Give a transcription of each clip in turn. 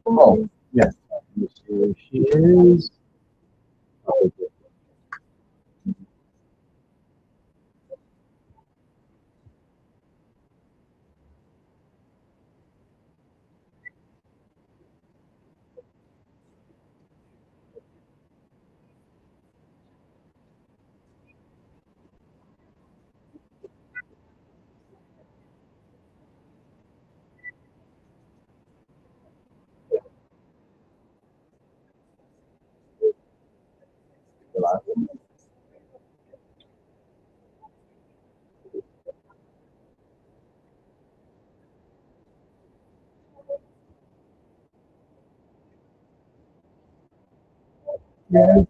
Oh, yes. Here she is. Yeah.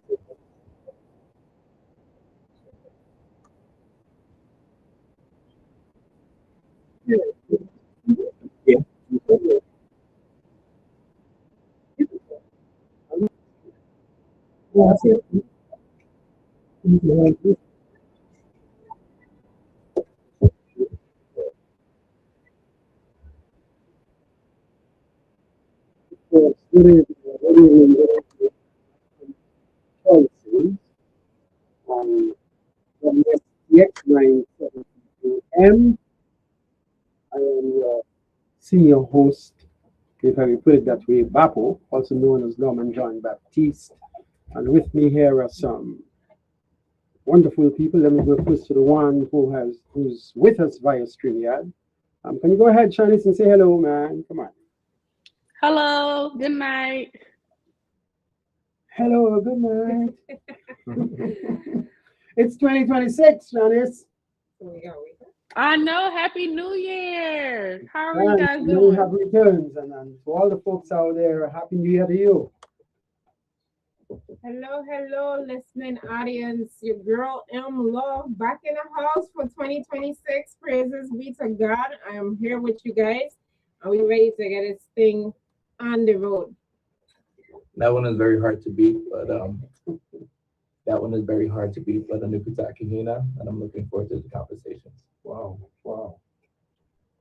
Yeah. Yeah. That's it. Yes, good evening, policies on WSTX 972 M. I am your senior host, if I may put it that way, Bapo, also known as Norman John Baptiste. And with me here are some wonderful people. Let me go first to the one who's with us via StreamYard. Can you go ahead, Shanice, and say hello, man? Come on. Hello, good night. Hello, good night. It's 2026, Shanice. I know, Happy New Year. How are you And guys we have doing? returns, and to all the folks out there, Happy New Year to you. Hello, hello, listening audience. Your girl M Love back in the house for 2026. Praises be to God. I am here with you guys. Are we ready to get this thing on the road? That one is very hard to beat, but that one is very hard to beat, but Anukuta Kahina, and I'm looking forward to the conversations. Wow, wow.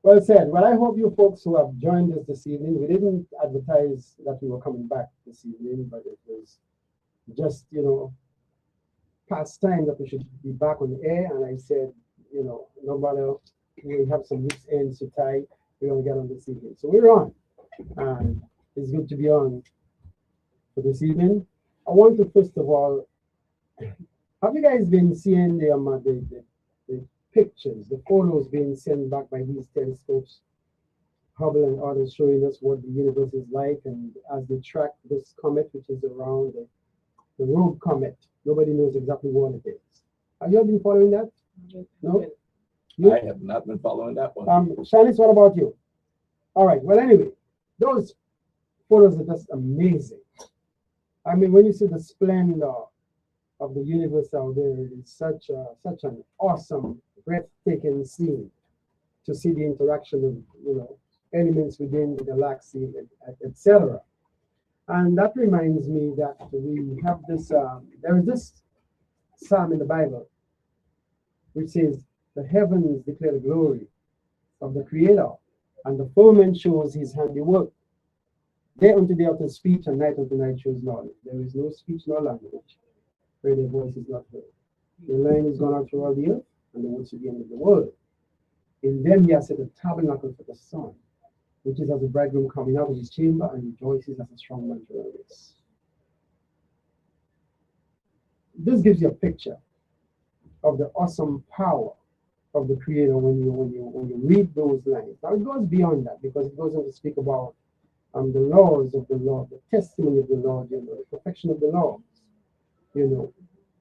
Well said. Well, I hope you folks who have joined us this evening, we didn't advertise that we were coming back this evening, but it was just, past time that we should be back on the air. And I said, no matter, we have some loose ends to tie, we're going to get on this evening. So we're on. And it's good to be on for this evening. I want to, first of all, have you guys been seeing the pictures, the photos being sent back by these telescopes, Hubble and others, showing us what the universe is like, and as they track this comet, which is around the Rogue Comet, nobody knows exactly what it is. Have you all been following that? No? You? I have not been following that one. Shanice, what about you? All right, well, anyway, those photos are just amazing. I mean, when you see the splendor of the universe out there, it is such an awesome, breathtaking scene to see the interaction of elements within the galaxy, etc. And that reminds me that we have this. There is this psalm in the Bible which says, "The heavens declare the glory of the Creator, and the firmament shows His handiwork. Day unto day utters speech, and night unto night shows knowledge. There is no speech nor language where their voice is not heard. The line is gone out through all the earth, and the words to the end of the world. In them He has set a tabernacle for the sun, which is as a bridegroom coming out of his chamber and rejoices as a strong man to a race." This gives you a picture of the awesome power of the Creator when you read those lines. Now it goes beyond that, because it goes on to speak about the laws of the Lord, the testimony of the Lord, the perfection of the laws,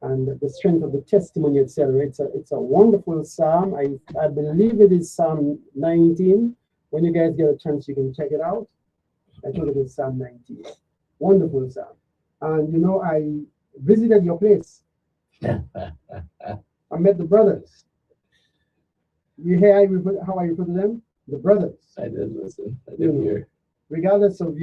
and the strength of the testimony, etc. It's a wonderful psalm. I believe it is Psalm 19. When you guys get a chance, you can check it out. I told it was Psalm 19. Wonderful psalm. And I visited your place. I met the brothers. You hear how I refer to them? The brothers. I did listen. I did hear. Regardless of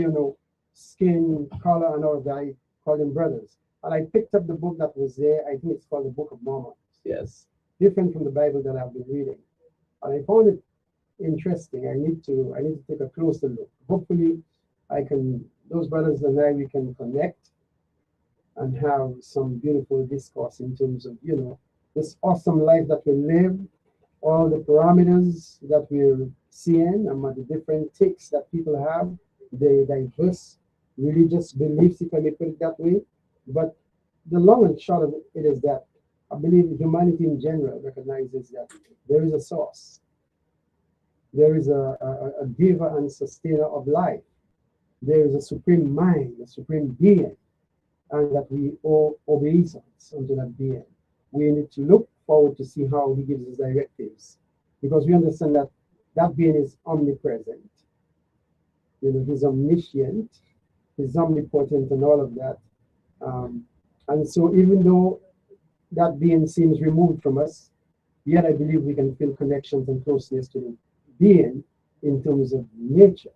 skin color and all of that, I call them brothers. And I picked up the book that was there. I think it's called the Book of Mormon. Yes. Different from the Bible that I've been reading. And I found it interesting. I need to take a closer look. Hopefully, those brothers and I, we can connect and have some beautiful discourse in terms of, this awesome life that we live, all the parameters that we're seeing, and the different takes that people have, the diverse religious beliefs, if I may put it that way. But the long and short of it is that I believe humanity in general recognizes that there is a source, there is a giver and sustainer of life, there is a supreme mind, a supreme being, and that we owe obeisance unto that being. We need to look forward to see how he gives his directives, because we understand that that being is omnipresent. He's omniscient, he's omnipotent, and all of that. And so, even though that being seems removed from us, yet I believe we can feel connections and closeness to the being in terms of nature,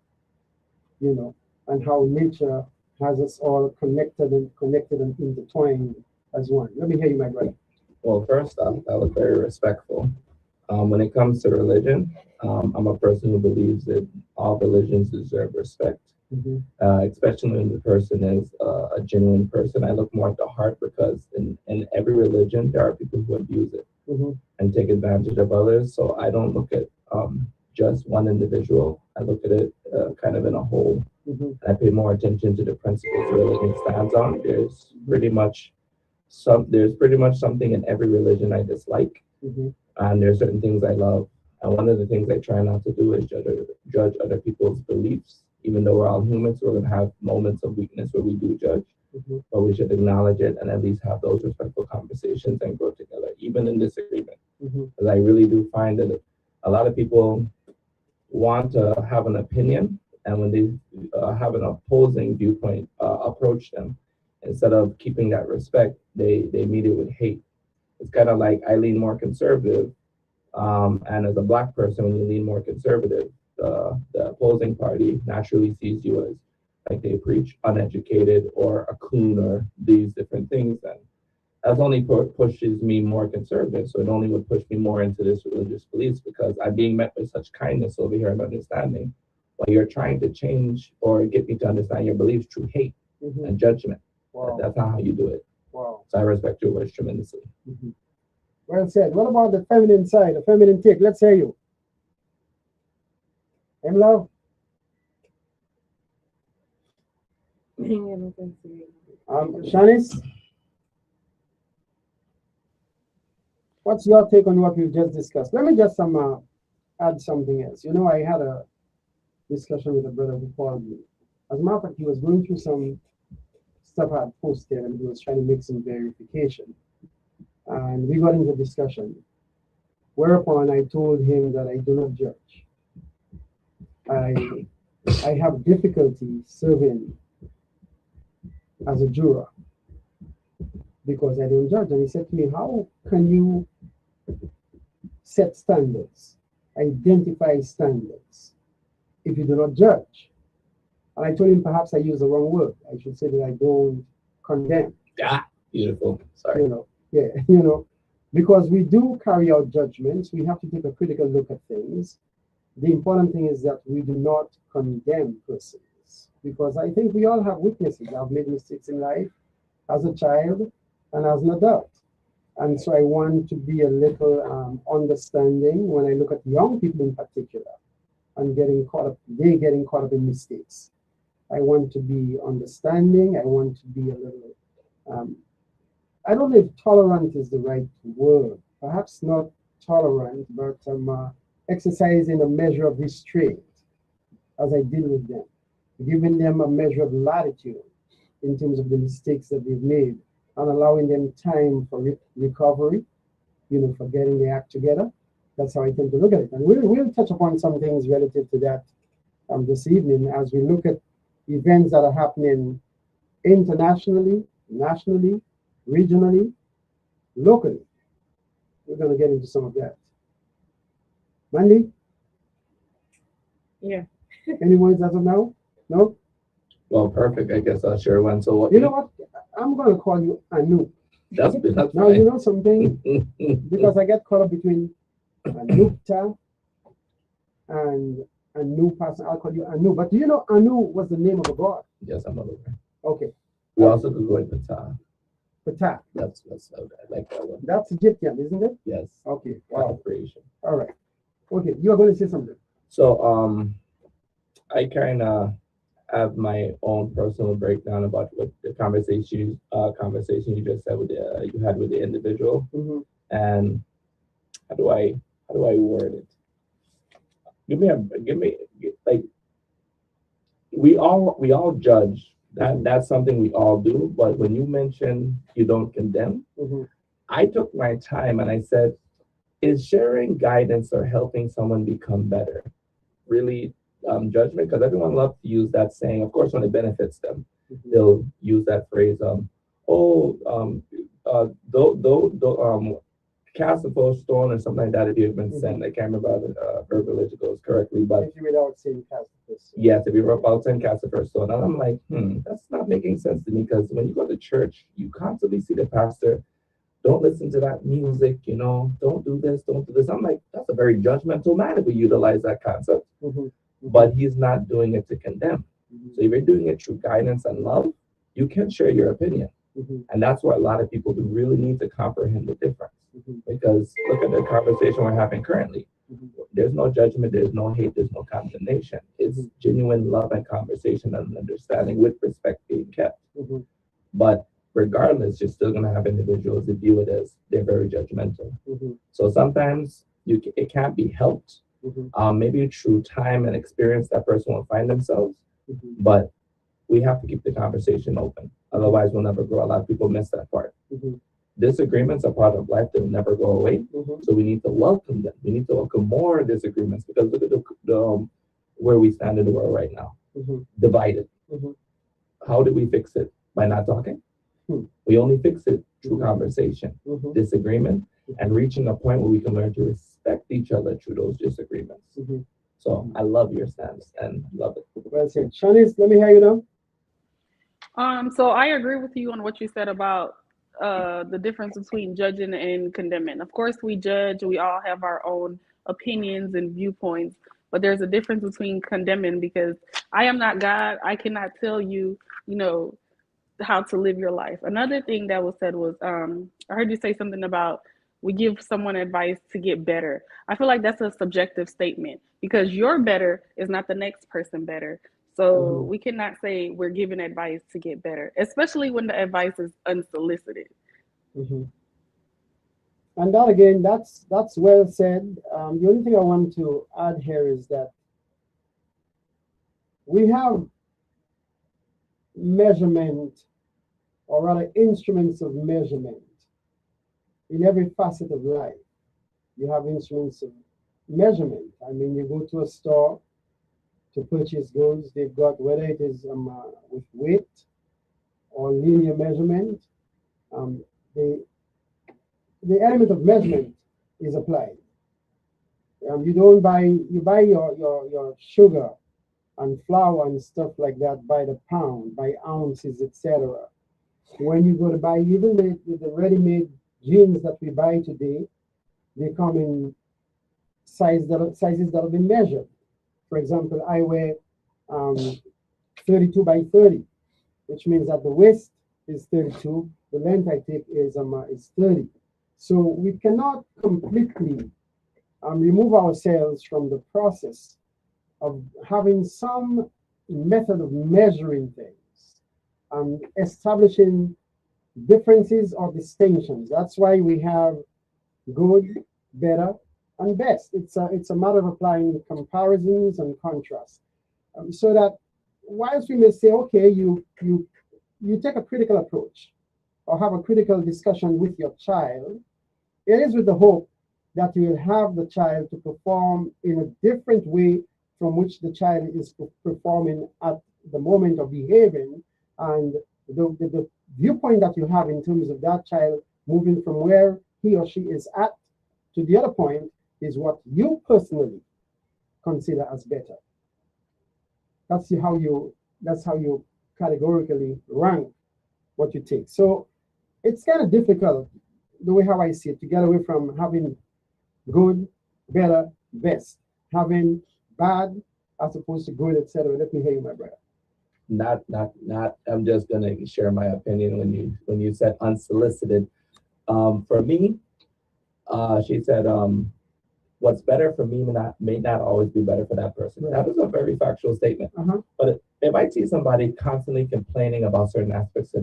and how nature has us all connected and intertwined as one. Let me hear you, my brother. Well, first off, I was very respectful. When it comes to religion, I'm a person who believes that all religions deserve respect, especially when the person is a genuine person. I look more at the heart, because in every religion, there are people who abuse it and take advantage of others. So I don't look at just one individual. I look at it kind of in a whole. And I pay more attention to the principles religion stands on. There's pretty much something in every religion I dislike, and there's certain things I love. And one of the things I try not to do is judge other people's beliefs. Even though we're all humans, we're gonna have moments of weakness where we do judge, but we should acknowledge it and at least have those respectful conversations and grow together, even in disagreement. Because I really do find that a lot of people want to have an opinion, and when they have an opposing viewpoint approach them, instead of keeping that respect, they meet it with hate. It's kind of like I lean more conservative, and as a Black person, when you lean more conservative, the opposing party naturally sees you as, like they preach, uneducated or a coon or these different things. And that only pushes me more conservative. So it only would push me more into this religious beliefs, because I'm being met with such kindness over here and understanding, while you're trying to change or get me to understand your beliefs through hate and judgment. Wow. That's not how you do it. Wow. So I respect your words tremendously. Well said. What about the feminine side, the feminine take? Let's hear you. Love. Shanice, what's your take on what we've just discussed? Let me just add something else. I had a discussion with a brother who called me. As a matter of fact, he was going through some stuff I had posted, and he was trying to make some verification. And we got into discussion, whereupon I told him that I do not judge. I have difficulty serving as a juror because I don't judge. And he said to me, how can you set standards, identify standards, if you do not judge? And I told him perhaps I used the wrong word. I should say that I don't condemn. Ah, beautiful. Sorry. Because we do carry out judgments. We have to take a critical look at things. The important thing is that we do not condemn persons, because I think we all have weaknesses. I've made mistakes in life as a child and as an adult. And so I want to be a little understanding when I look at young people in particular and getting caught up in mistakes. I want to be understanding. I want to be a little, I don't know if tolerant is the right word. Perhaps not tolerant, but exercising a measure of restraint as I deal with them, giving them a measure of latitude in terms of the mistakes that they've made, and allowing them time for recovery, for getting the act together. That's how I tend to look at it. And we'll touch upon some things relative to that this evening as we look at events that are happening internationally, nationally, regionally, locally. We're going to get into some of that. Mandy? Yeah. Any words as of now? No? Well, perfect. I guess I'll share one. So what? You know what? I'm going to call you Anu. That's now, fine. you know something? Because I get caught up between Anupta and Anu, Pastor, I'll call you Anu. But do you know Anu was the name of a god? Yes, I'm aware. Okay. We also could go in Ptah. Ptah. That's I like that one. That's Egyptian, isn't it? Yes. Okay. Wow. Creation. All right. Okay, you are going to say something. So I kind of have my own personal breakdown about what the conversation you just said with you had with the individual, and how do I word it? Give me like we all judge. That's something we all do. But when you mention you don't condemn, I took my time and I said, is sharing guidance or helping someone become better really judgment? Because everyone loves to use that saying. Of course, when it benefits them, they'll use that phrase. Cast a first stone or something like that if you've been sent. I can't remember how the verbiage goes correctly, but if you without saying cast the first stone. Yes, if you were about 10 cast the first stone. And I'm like, that's not making sense to me, because when you go to church, you constantly see the pastor, don't listen to that music, don't do this, don't do this. I'm like, that's a very judgmental man if we utilize that concept. But he's not doing it to condemn. So if you're doing it through guidance and love, you can share your opinion. And that's where a lot of people do really need to comprehend the difference. Because look at the conversation we're having currently. There's no judgment, there's no hate, there's no condemnation. It's genuine love and conversation and understanding with respect being kept. But regardless, you're still going to have individuals that view it as they're very judgmental. So sometimes it can't be helped. Maybe through time and experience that person will find themselves. But we have to keep the conversation open. Otherwise, we'll never grow. A lot of people miss that part. Disagreements are part of life. They'll never go away. So we need to welcome them. We need to welcome more disagreements, because look at the where we stand in the world right now. Divided. How do we fix it? By not talking? We only fix it through conversation, disagreement, and reaching a point where we can learn to respect each other through those disagreements. So I love your stance and love it. Well said. Shanice, let me hear you now. So I agree with you on what you said about the difference between judging and condemning. Of course, we judge. We all have our own opinions and viewpoints, but there's a difference between condemning, because I am not God. I cannot tell you, how to live your life. Another thing that was said was, I heard you say something about we give someone advice to get better. I feel like that's a subjective statement, because your better is not the next person better. So we cannot say we're giving advice to get better, especially when the advice is unsolicited. And that again, that's well said. The only thing I want to add here is that we have measurement, or rather instruments of measurement, in every facet of life. You have instruments of measurement. I mean, you go to a store to purchase goods, they've got, whether it is with weight or linear measurement, the element of measurement is applied. You buy your sugar and flour and stuff like that by the pound, by ounces, etc. When you go to buy even the ready-made jeans that we buy today, they come in sizes that have been measured. For example, I wear 32 by 30, which means that the waist is 32, the length I take is 30. So we cannot completely remove ourselves from the process of having some method of measuring things and establishing differences or distinctions. That's why we have good, better, and best. It's a matter of applying comparisons and contrasts, so that whilst we may say, okay, you take a critical approach or have a critical discussion with your child, it is with the hope that you will have the child to perform in a different way from which the child is performing at the moment of behaving, and the viewpoint that you have in terms of that child moving from where he or she is at to the other point is what you personally consider as better. That's how you categorically rank what you take. So it's kind of difficult, the way how I see it, to get away from having good, better, best, having bad as opposed to good, etc. Let me hear you, my brother. Not. I'm just gonna share my opinion when you said unsolicited. For me, she said, what's better for me may not always be better for that person. That is a very factual statement. But if I see somebody constantly complaining about certain aspects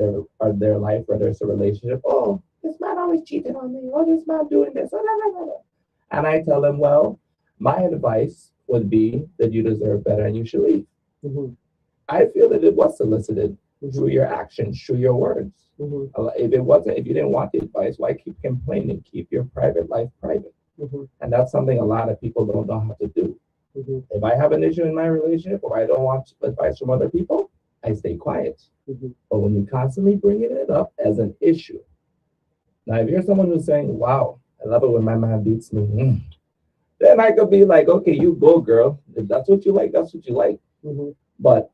of their life, whether it's a relationship, oh, this man always cheating on me, or this man doing this, and I tell them, well, my advice would be that you deserve better and you should leave. I feel that it was solicited through your actions, through your words. If you didn't want the advice, why keep complaining? Keep your private life private. And that's something a lot of people don't know how to do. If I have an issue in my relationship or I don't want advice from other people, I stay quiet. But when you constantly bringing it up as an issue, now if you're someone who's saying, wow, I love it when my man beats me, then I could be like, okay, you go, girl. If that's what you like, that's what you like. But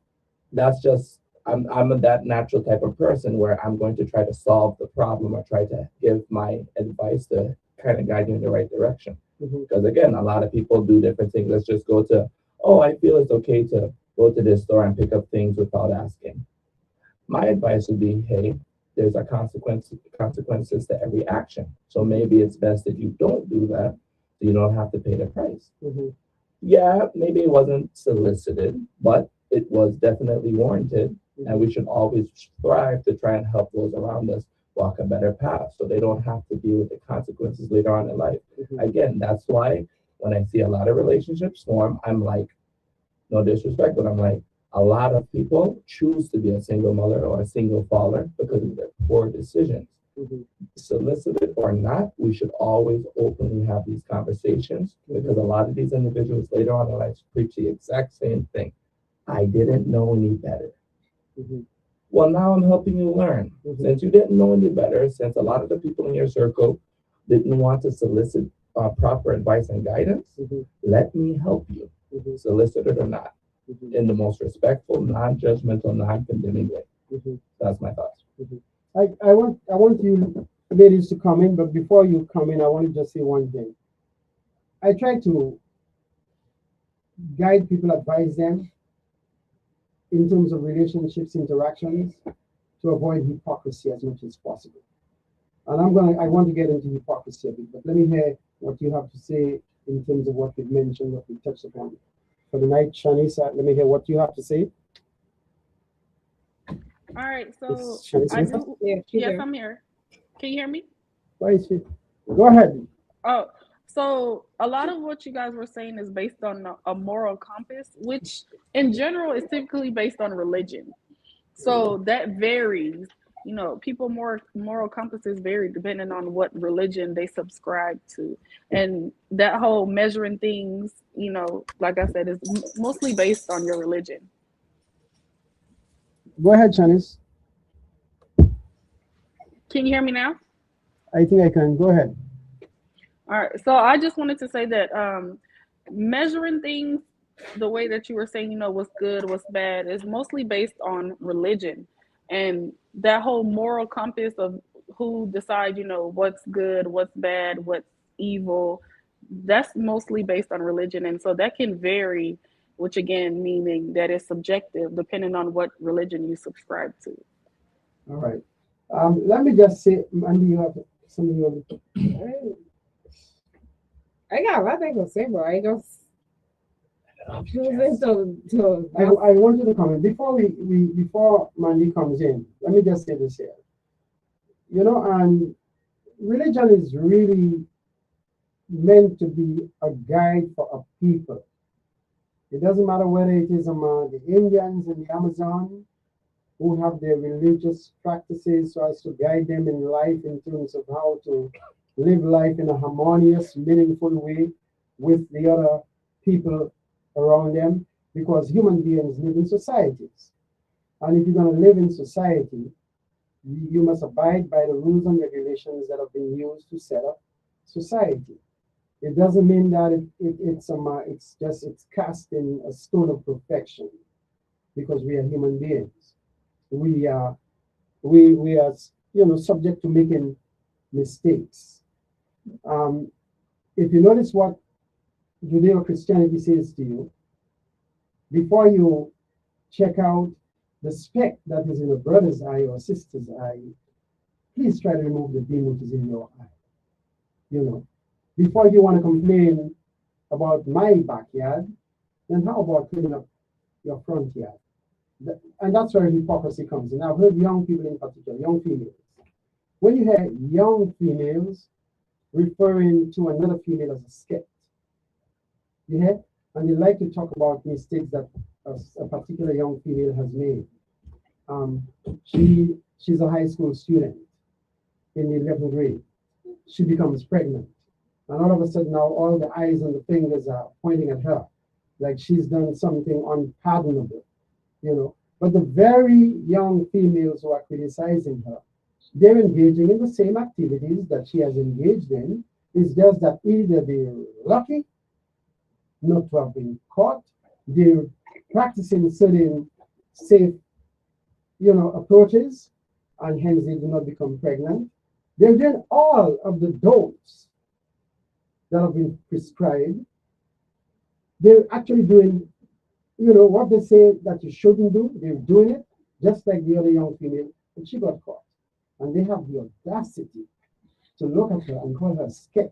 that's just, I'm that natural type of person where I'm going to try to solve the problem or try to give my advice to kind of guide you in the right direction. Because again, a lot of people do different things. Let's just go to, oh, I feel it's okay to go to this store and pick up things without asking. My advice would be, hey, there's a consequences to every action. So maybe it's best if you don't do that, so you don't have to pay the price. Yeah, maybe it wasn't solicited, but it was definitely warranted. And we should always strive to try and help those around us walk a better path so they don't have to deal with the consequences later on in life. Again, that's why when I see a lot of relationships form, I'm like, no disrespect, but I'm like, a lot of people choose to be a single mother or a single father because of their poor decisions. Solicited or not, we should always openly have these conversations because a lot of these individuals later on in life preach the exact same thing. I didn't know any better. Well, now I'm helping you learn. Since you didn't know any better, since a lot of the people in your circle didn't want to solicit proper advice and guidance, let me help you, solicited or not, in the most respectful, non-judgmental, non-condemning way. That's my thoughts. I want you ladies to come in, but before you come in, I want to just say one thing. I try to guide people, advise them in terms of relationships, interactions, to avoid hypocrisy as much as possible. And I want to get into hypocrisy a bit, but let me hear what you have to say in terms of what we've mentioned, what we touched upon for the night. Shanice, let me hear what you have to say. All right, so I do. Yes, I'm here. Can you hear me? Why is she? Go ahead. Oh, so a lot of what you guys were saying is based on a moral compass, which in general is typically based on religion. So that varies. You know, people moral compasses vary depending on what religion they subscribe to, and that whole measuring things, you know, like I said, is mostly based on your religion. Go ahead, Shanice. Can you hear me now? I think I can. Go ahead. All right. So I just wanted to say that measuring things the way that you were saying, you know, what's good, what's bad, is mostly based on religion. And that whole moral compass of who decide, you know, what's good, what's bad, what's evil, that's mostly based on religion. And so that can vary, which again, meaning that it's subjective depending on what religion you subscribe to. All right. Let me just say, Andy, you have something you want I got nothing to say, but I just choosing to I want you to comment before Mandy comes in. Let me just say this here. You know, and religion is really meant to be a guide for a people. It doesn't matter whether it is among the Indians in the Amazon who have their religious practices so as to guide them in life in terms of how to live life in a harmonious, meaningful way with the other people around them, because human beings live in societies. And if you're going to live in society, you must abide by the rules and regulations that have been used to set up society. It doesn't mean that it's cast in a stone of perfection, because we are human beings. We are subject to making mistakes. If you notice what Judeo-Christianity says to you, before you check out the speck that is in a brother's eye or sister's eye, please try to remove the beam which is in your eye. You know, before you want to complain about my backyard, then how about cleaning up your front yard? And that's where hypocrisy comes in. I've heard young people in particular, young females. When you hear young females referring to another female as a sket, you hear? And they like to talk about mistakes that a particular young female has made. She's a high school student in the 11th grade. She becomes pregnant. And all of a sudden now all the eyes and the fingers are pointing at her, like she's done something unpardonable, you know. But the very young females who are criticizing her, they're engaging in the same activities that she has engaged in. It's just that either they're lucky not to have been caught, they're practicing certain safe, you know, approaches, and hence they do not become pregnant. They're doing all of the don'ts that have been prescribed. They're actually doing, you know, what they say that you shouldn't do. They're doing it just like the other young female, but she got caught. And they have the audacity to look at her and call her sket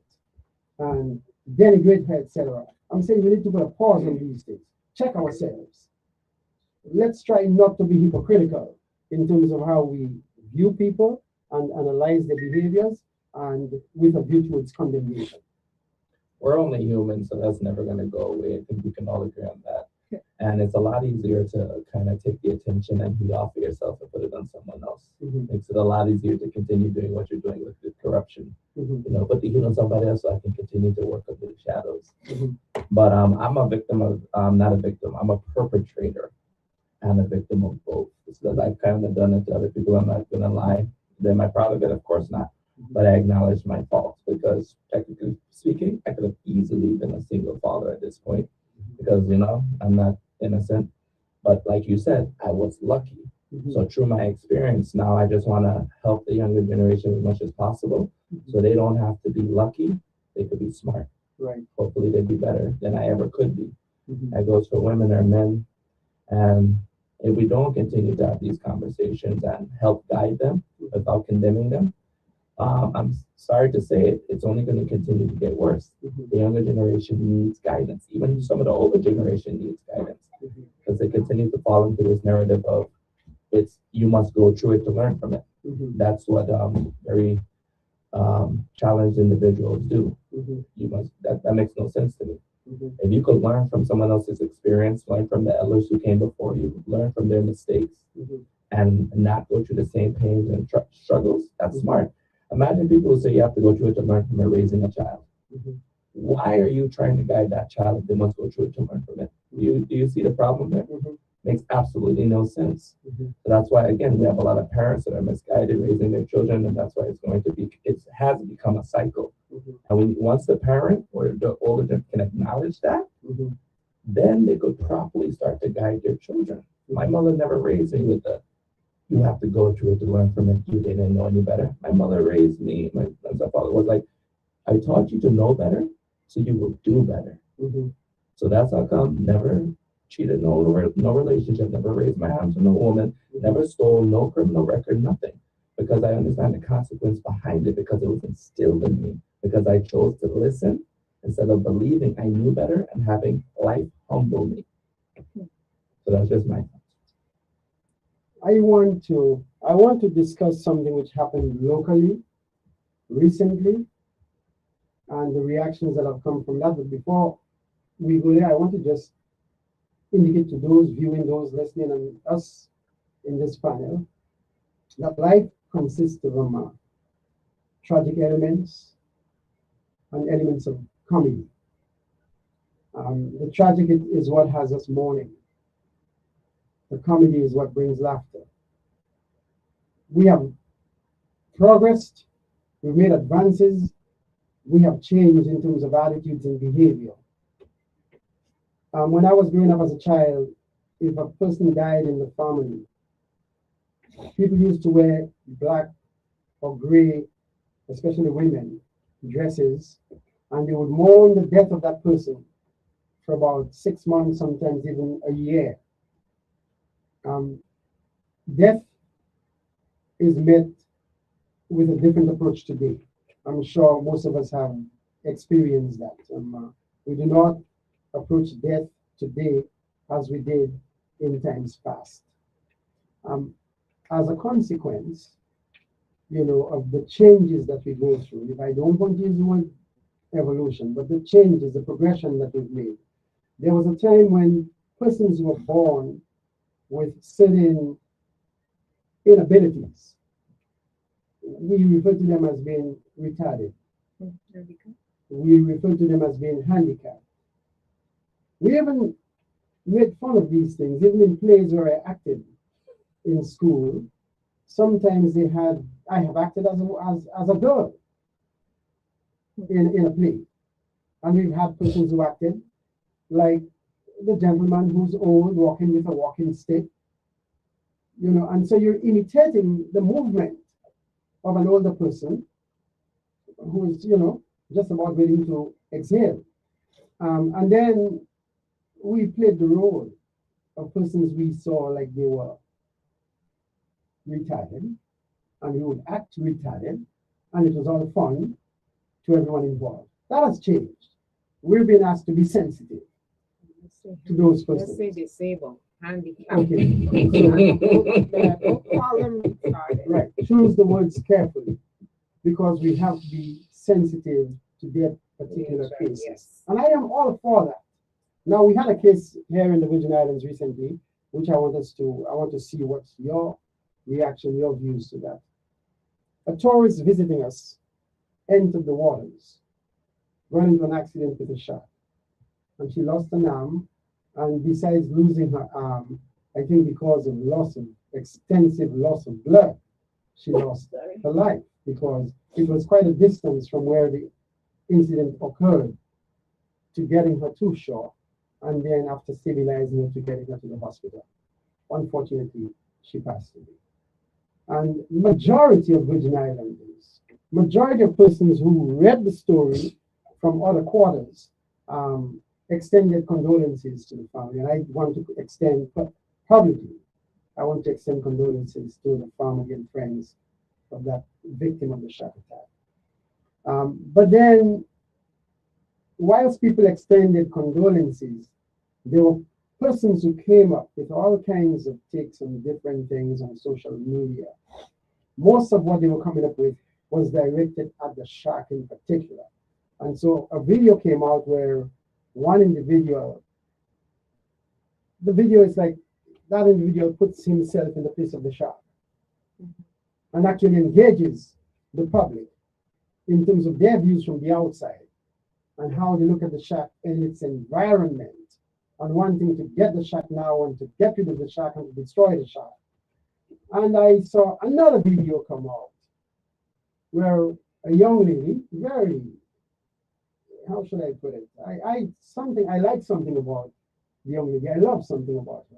and denigrate her, etc. I'm saying we need to put a pause on these things. Check ourselves. Let's try not to be hypocritical in terms of how we view people and analyze their behaviors, and with a view towards condemnation. We're only human, so that's never going to go away. I think we can all agree on that. Yeah. And it's a lot easier to kind of take the attention and heat off of yourself and put it on someone else. Mm-hmm. Makes it a lot easier to continue doing what you're doing with the corruption. Mm-hmm. You know, put the heat on somebody else so I can continue to work under the shadows. Mm-hmm. But I'm a victim of, not a victim, I'm a perpetrator and a victim of both. It's because I've kind of done it to other people. I'm not going to lie. Then my product, of course not. But I acknowledge my fault because, technically speaking, I could have easily been a single father at this point because, you know, I'm not innocent. But like you said, I was lucky. Mm-hmm. So through my experience, now I just want to help the younger generation as much as possible, mm-hmm. so they don't have to be lucky. They could be smart. Right. Hopefully they'd be better than I ever could be. Mm-hmm. That goes for women or men. And if we don't continue to have these conversations and help guide them without condemning them, I'm sorry to say it, it's only going to continue to get worse. Mm-hmm. The younger generation needs guidance. Even some of the older generation needs guidance because they continue to fall into this narrative of you must go through it to learn from it. Mm-hmm. That's what very challenged individuals do. Mm-hmm. That makes no sense to me. Mm-hmm. If you could learn from someone else's experience, learn from the elders who came before you, learn from their mistakes, mm-hmm. and not go through the same pains and struggles, that's mm-hmm. smart. Imagine people who say you have to go through it to learn from it raising a child. Mm-hmm. Why are you trying to guide that child if they must go through it to learn from it? Do you see the problem there? Mm-hmm. Makes absolutely no sense. Mm-hmm. So that's why, again, we have a lot of parents that are misguided raising their children, and that's why it has become a cycle. Mm-hmm. And once the parent or the older can acknowledge that, mm-hmm. then they could properly start to guide their children. Mm-hmm. My mother never raised me with you have to go through it to learn from it. You didn't know any better. My mother raised me. My father was like, I taught you to know better, so you will do better. Mm-hmm. So that's how come never cheated, no relationship, never raised my hand to no woman, never stole, no criminal record, nothing. Because I understand the consequence behind it, because it was instilled in me, because I chose to listen instead of believing I knew better and having life humble me. So that's just my thought. I want to discuss something which happened locally recently and the reactions that have come from that. But before we go there, I want to just indicate to those viewing, those listening, and us in this panel that life consists of tragic elements and elements of comedy. The tragic is what has us mourning. The comedy is what brings laughter. We have progressed, we've made advances, we have changed in terms of attitudes and behavior. When I was growing up as a child, if a person died in the family, people used to wear black or gray, especially women, dresses, and they would mourn the death of that person for about 6 months, sometimes even a year. Death is met with a different approach today. I'm sure most of us have experienced that. We do not approach death today as we did in times past. As a consequence, of the changes that we go through, if I don't want to use the word evolution, but the changes, the progression that we've made. There was a time when persons were born with certain inabilities. We refer to them as being retarded. We refer to them as being handicapped. We even made fun of these things, even in plays where I acted in school. Sometimes I have acted as a girl in a play. And we've had persons who acted like the gentleman who's old, walking with a walking stick. And so you're imitating the movement of an older person who is, just about ready to exhale. And then we played the role of persons we saw like they were retarded, and we would act retarded, and it was all fun to everyone involved. That has changed. We're being asked to be sensitive to those persons. Let's say disabled, handicapped. Okay. Don't call them retarded. Right. Choose the words carefully, because we have to be sensitive to their particular cases. Yes. And I am all for that. Now, we had a case here in the Virgin Islands recently, which I want to see what's your reaction, your views to that. A tourist visiting us entered the waters, got into an accident with a shark, and she lost an arm, and besides losing her arm, I think because of extensive loss of blood, she lost her life, because it was quite a distance from where the incident occurred to getting her to shore, and then after stabilizing her to getting her to the hospital. Unfortunately, she passed away. And majority of Virgin Islanders, majority of persons who read the story from other quarters, extended condolences to the family. And I want to extend publicly, I want to extend condolences to the family and friends of that victim of the shark attack. But then, whilst people extended condolences, there were persons who came up with all kinds of takes on different things on social media. Most of what they were coming up with was directed at the shark in particular. And so a video came out where one individual, the video is like that individual puts himself in the place of the shark and actually engages the public in terms of their views from the outside and how they look at the shark in its environment, and wanting to get the shark now and to get rid of the shark and to destroy the shark. And I saw another video come out where a young lady, very, how should I put it? I like something about the young lady. I love something about her.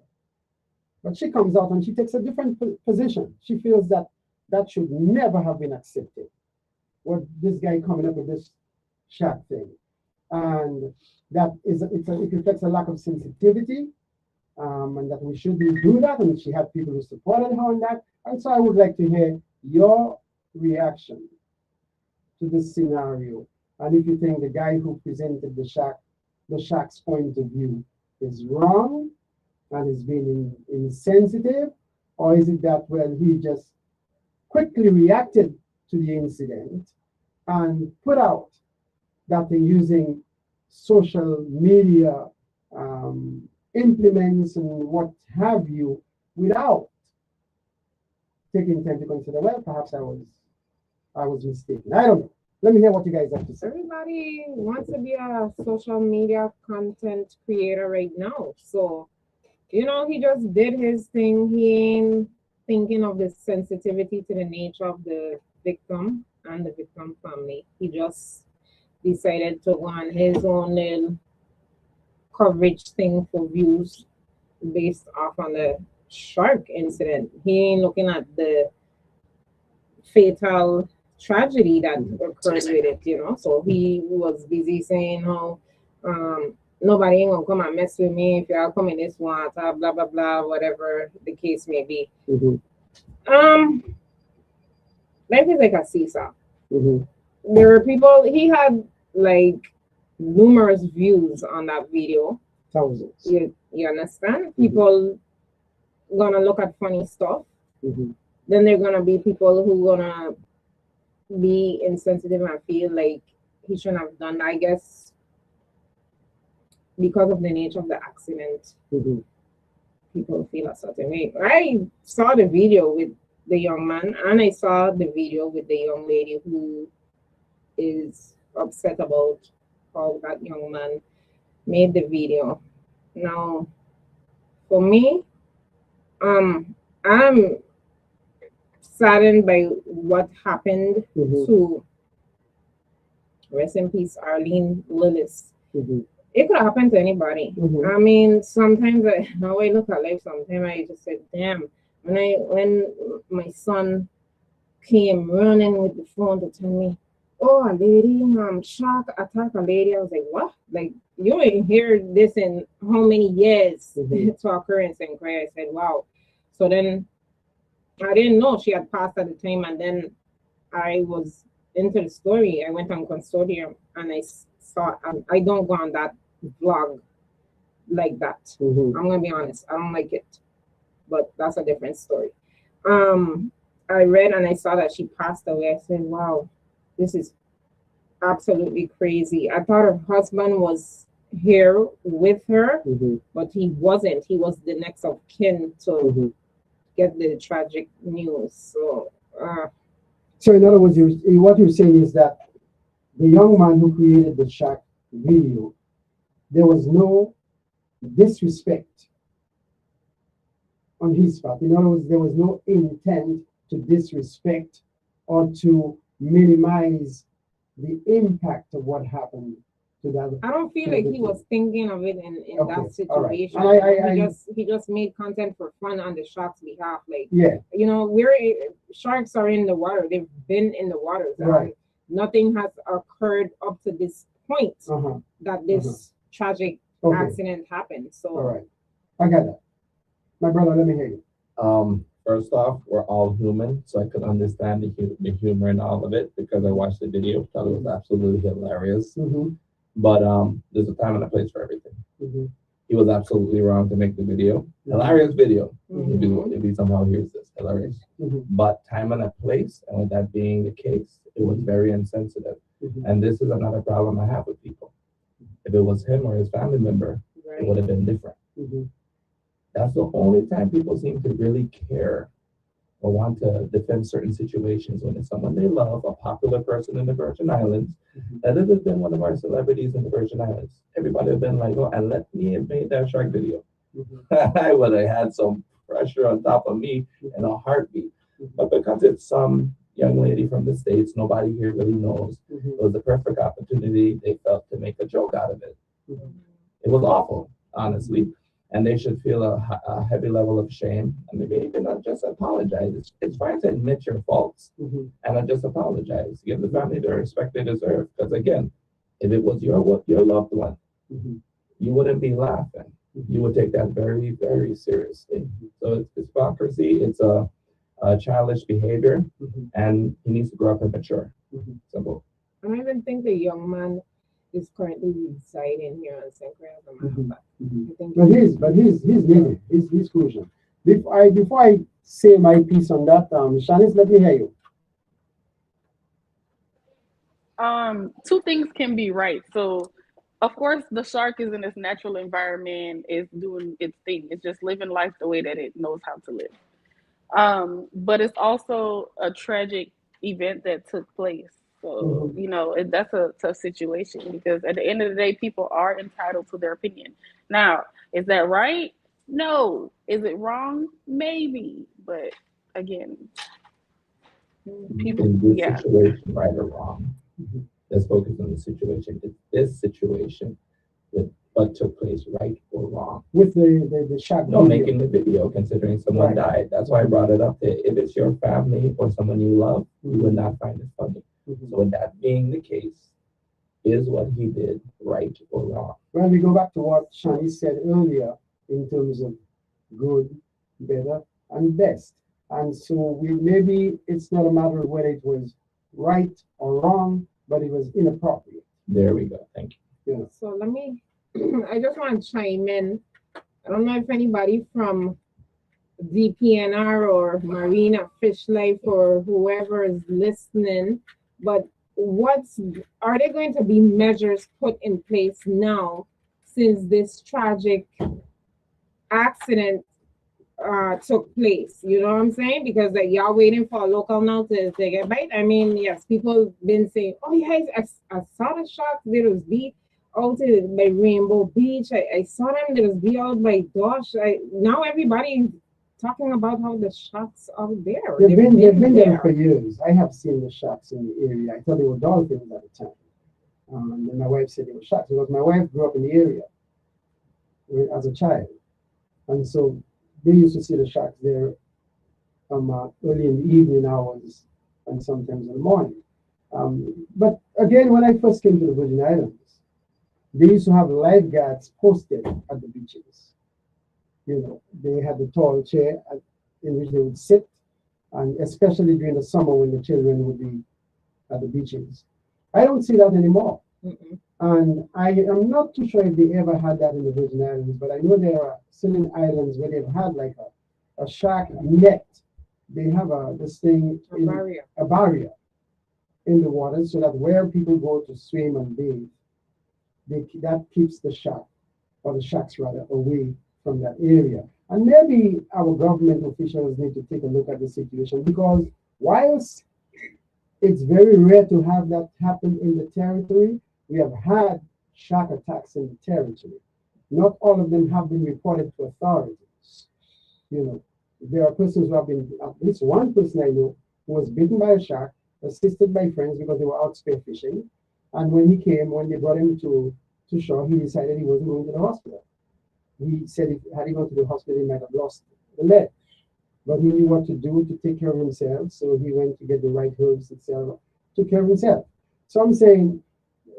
But she comes out and she takes a different position. She feels that that should never have been accepted. What this guy coming up with this shark thing. And that it reflects a lack of sensitivity, and that we shouldn't do that. And she had people who supported her on that. And so I would like to hear your reaction to this scenario. And if you think the guy who presented the shark's point of view is wrong and is being insensitive, or is it that, well, he just quickly reacted to the incident and put out that they're using social media implements and what have you without taking time to consider, well, perhaps I was mistaken. I don't know. Let me hear what you guys have to say. Everybody wants to be a social media content creator right now. So, he just did his thing. He ain't thinking of the sensitivity to the nature of the victim and the victim family. He just decided to go on his own little coverage thing for views based off on the shark incident. He ain't looking at the fatal tragedy that occurred with it, So he was busy saying how nobody ain't gonna come and mess with me if y'all come in this water, blah blah blah, whatever the case may be. Life is like a seesaw. There were people, he had like numerous views on that video. Thousands. You understand? People gonna look at funny stuff. Then there gonna be people who gonna be insensitive and feel like he shouldn't have done that, I guess, because of the nature of the accident. People feel a certain way. I saw the video with the young man, and I saw the video with the young lady who is upset about how that young man made the video. Now, for me, I'm saddened by what happened to, rest in peace, Arlene Lillis. It could happen to anybody. I mean, sometimes now I look at life, sometimes I just say, damn, when my son came running with the phone to tell me, oh, a lady, shock attack a lady. I was like, what? Like, you ain't hear this in how many years to occurrence in Korea. I said, wow. So then I didn't know she had passed at the time, and then I was into the story. I went on Consortium and I saw, I don't go on that vlog like that. I'm gonna be honest, I don't like it, but that's a different story. I read and I saw that she passed away. I said, wow, this is absolutely crazy. I thought her husband was here with her, but he wasn't. He was the next of kin to get the tragic news. So in other words, what you're saying is that the young man who created the shock video, there was no disrespect on his part. In other words, there was no intent to disrespect or to minimize the impact of what happened to that. I don't feel like he was thinking of it in that situation. Right. He just made content for fun on the sharks' behalf. Like, you know, sharks are in the water. They've been in the waters. Right. Nothing has occurred up to this point that this tragic accident happened. So, all right, I got that. My brother, let me hear you. First off, we're all human, so I could understand the humor in all of it because I watched the video. Thought it was absolutely hilarious. But there's a time and a place for everything. He was absolutely wrong to make the video. Hilarious video. If he somehow hears this, hilarious. But time and a place, and with that being the case, it was very insensitive. And this is another problem I have with people. If it was him or his family member, it would have been different. That's the only time people seem to really care or want to defend certain situations, when it's someone they love, a popular person in the Virgin Islands. That would have been one of our celebrities in the Virgin Islands. Everybody would have been like, oh, and let me have made that shark video. I would have had some pressure on top of me in a heartbeat. But because it's some young lady from the States, nobody here really knows, it was the perfect opportunity they felt to make a joke out of it. It was awful, honestly. And they should feel a heavy level of shame, and maybe even not just apologize. It's fine to admit your faults and just apologize. Give the family the respect they deserve. Because again, if it was your loved one, you wouldn't be laughing. You would take that very, very seriously. So it's hypocrisy. It's a childish behavior, and he needs to grow up and mature. Simple. I don't even think the young man is currently residing here in St. Clair, as a matter of fact. But he's leaving. He's crucial. Before I say my piece on that, Shanice, let me hear you. Two things can be right. So, of course, the shark is in its natural environment, is doing its thing. It's just living life the way that it knows how to live. But it's also a tragic event that took place. So, you know, that's a tough situation, because at the end of the day, people are entitled to their opinion. Now, is that right? No. Is it wrong? Maybe. But again, people, in this situation, right or wrong, let's focus on the situation. Is this situation with what took place right or wrong? With the shot. No, making the video, considering someone died. That's why I brought it up. If it's your family or someone you love, you would not find it funny. So with that being the case, Is what he did right or wrong? Well, we go back to what Shani said earlier in terms of good, better, and best. And so we maybe it's not a matter of whether it was right or wrong, but it was inappropriate. There we go. Thank you. You know. So let me, I just want to chime in. I don't know if anybody from DPNR or Marina Fish Life or whoever is listening, but are there going to be measures put in place now since this tragic accident took place? You know what I'm saying? Because like, y'all waiting for a local now to get bite. I mean, yes, people been saying, oh yeah, I saw the sharks. There was be out by Rainbow Beach. I saw them. There was be out by Dosh. Now everybody talking about how the sharks are there. They've been there for years. I have seen the sharks in the area. I thought they were dolphins at the time. And my wife said they were sharks because my wife grew up in the area as a child. And so they used to see the sharks there early in the evening hours and sometimes in the morning. But again, when I first came to the Virgin Islands, they used to have lifeguards posted at the beaches. You know, they had the tall chair in which they would sit, and especially during the summer when the children would be at the beaches. I don't see that anymore. Mm-mm. And I am not too sure if they ever had that in the Virgin Islands, but I know there are certain islands where they've had like a shark net. They have a barrier in the water so that where people go to swim and bathe, that keeps the shark, or the sharks rather, away from that area. And maybe our government officials need to take a look at the situation, because whilst it's very rare to have that happen in the territory, we have had shark attacks in the territory. Not all of them have been reported to authorities. You know, there are persons who have been, at least one person I know who was bitten by a shark, assisted by friends because they were out spearfishing. And when they brought him to shore, he decided he wasn't going to the hospital. He said had he gone to the hospital, he might have lost the leg. But he knew what to do to take care of himself, so he went to get the right herbs, etc., took care of himself. So I'm saying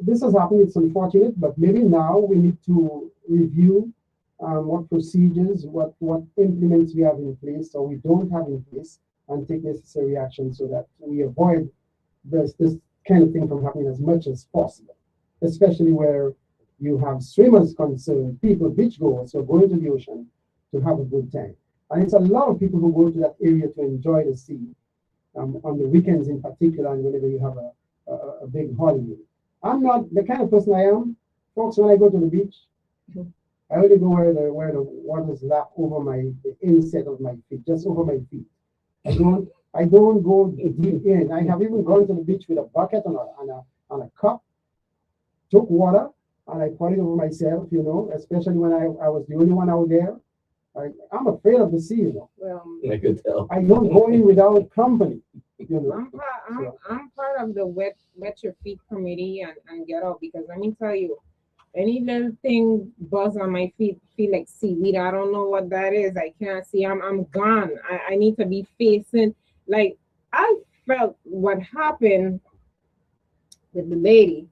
this has happened, it's unfortunate, but maybe now we need to review what procedures, what implements we have in place or we don't have in place, and take necessary action so that we avoid this kind of thing from happening as much as possible, especially where you have swimmers concerned, people, beachgoers who are going to the ocean to have a good time. And it's a lot of people who go to that area to enjoy the sea, on the weekends in particular, and whenever you have a big holiday. I'm not the kind of person I am, folks. When I go to the beach, I only go where the water's lap over the inset of my feet, just over my feet. I don't go deep in. I have even gone to the beach with a bucket and a cup, took water, and I poured it over myself, you know, especially when I was the only one out there. I'm afraid of the sea, you know. Well, I could tell. I don't go in without company, you know. I'm part of the wet your feet committee and get out, because let me tell you, any little thing buzz on my feet feel like seaweed. I don't know what that is. I can't see. I'm gone. I need to be facing. Like, I felt what happened with the lady.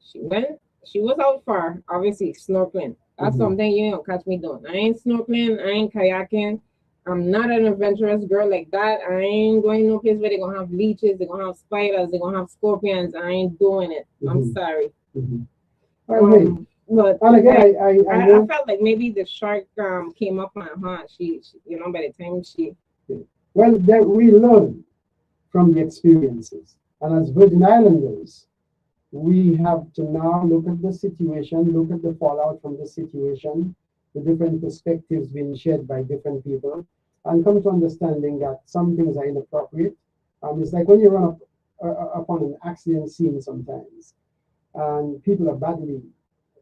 She was out far, obviously snorkeling. That's something you don't catch me doing. I ain't snorkeling, I ain't kayaking. I'm not an adventurous girl like that. I ain't going no place where they're gonna have leeches, they're gonna have spiders, they're gonna have scorpions. I ain't doing it. I'm sorry. But and again, I felt like maybe the shark came up on her. She you know, by the time she well, that we learn from the experiences. And as Virgin Islanders, we have to now look at the situation, look at the fallout from the situation, the different perspectives being shared by different people, and come to understanding that some things are inappropriate. It's like when you run upon an accident scene sometimes, and people are badly,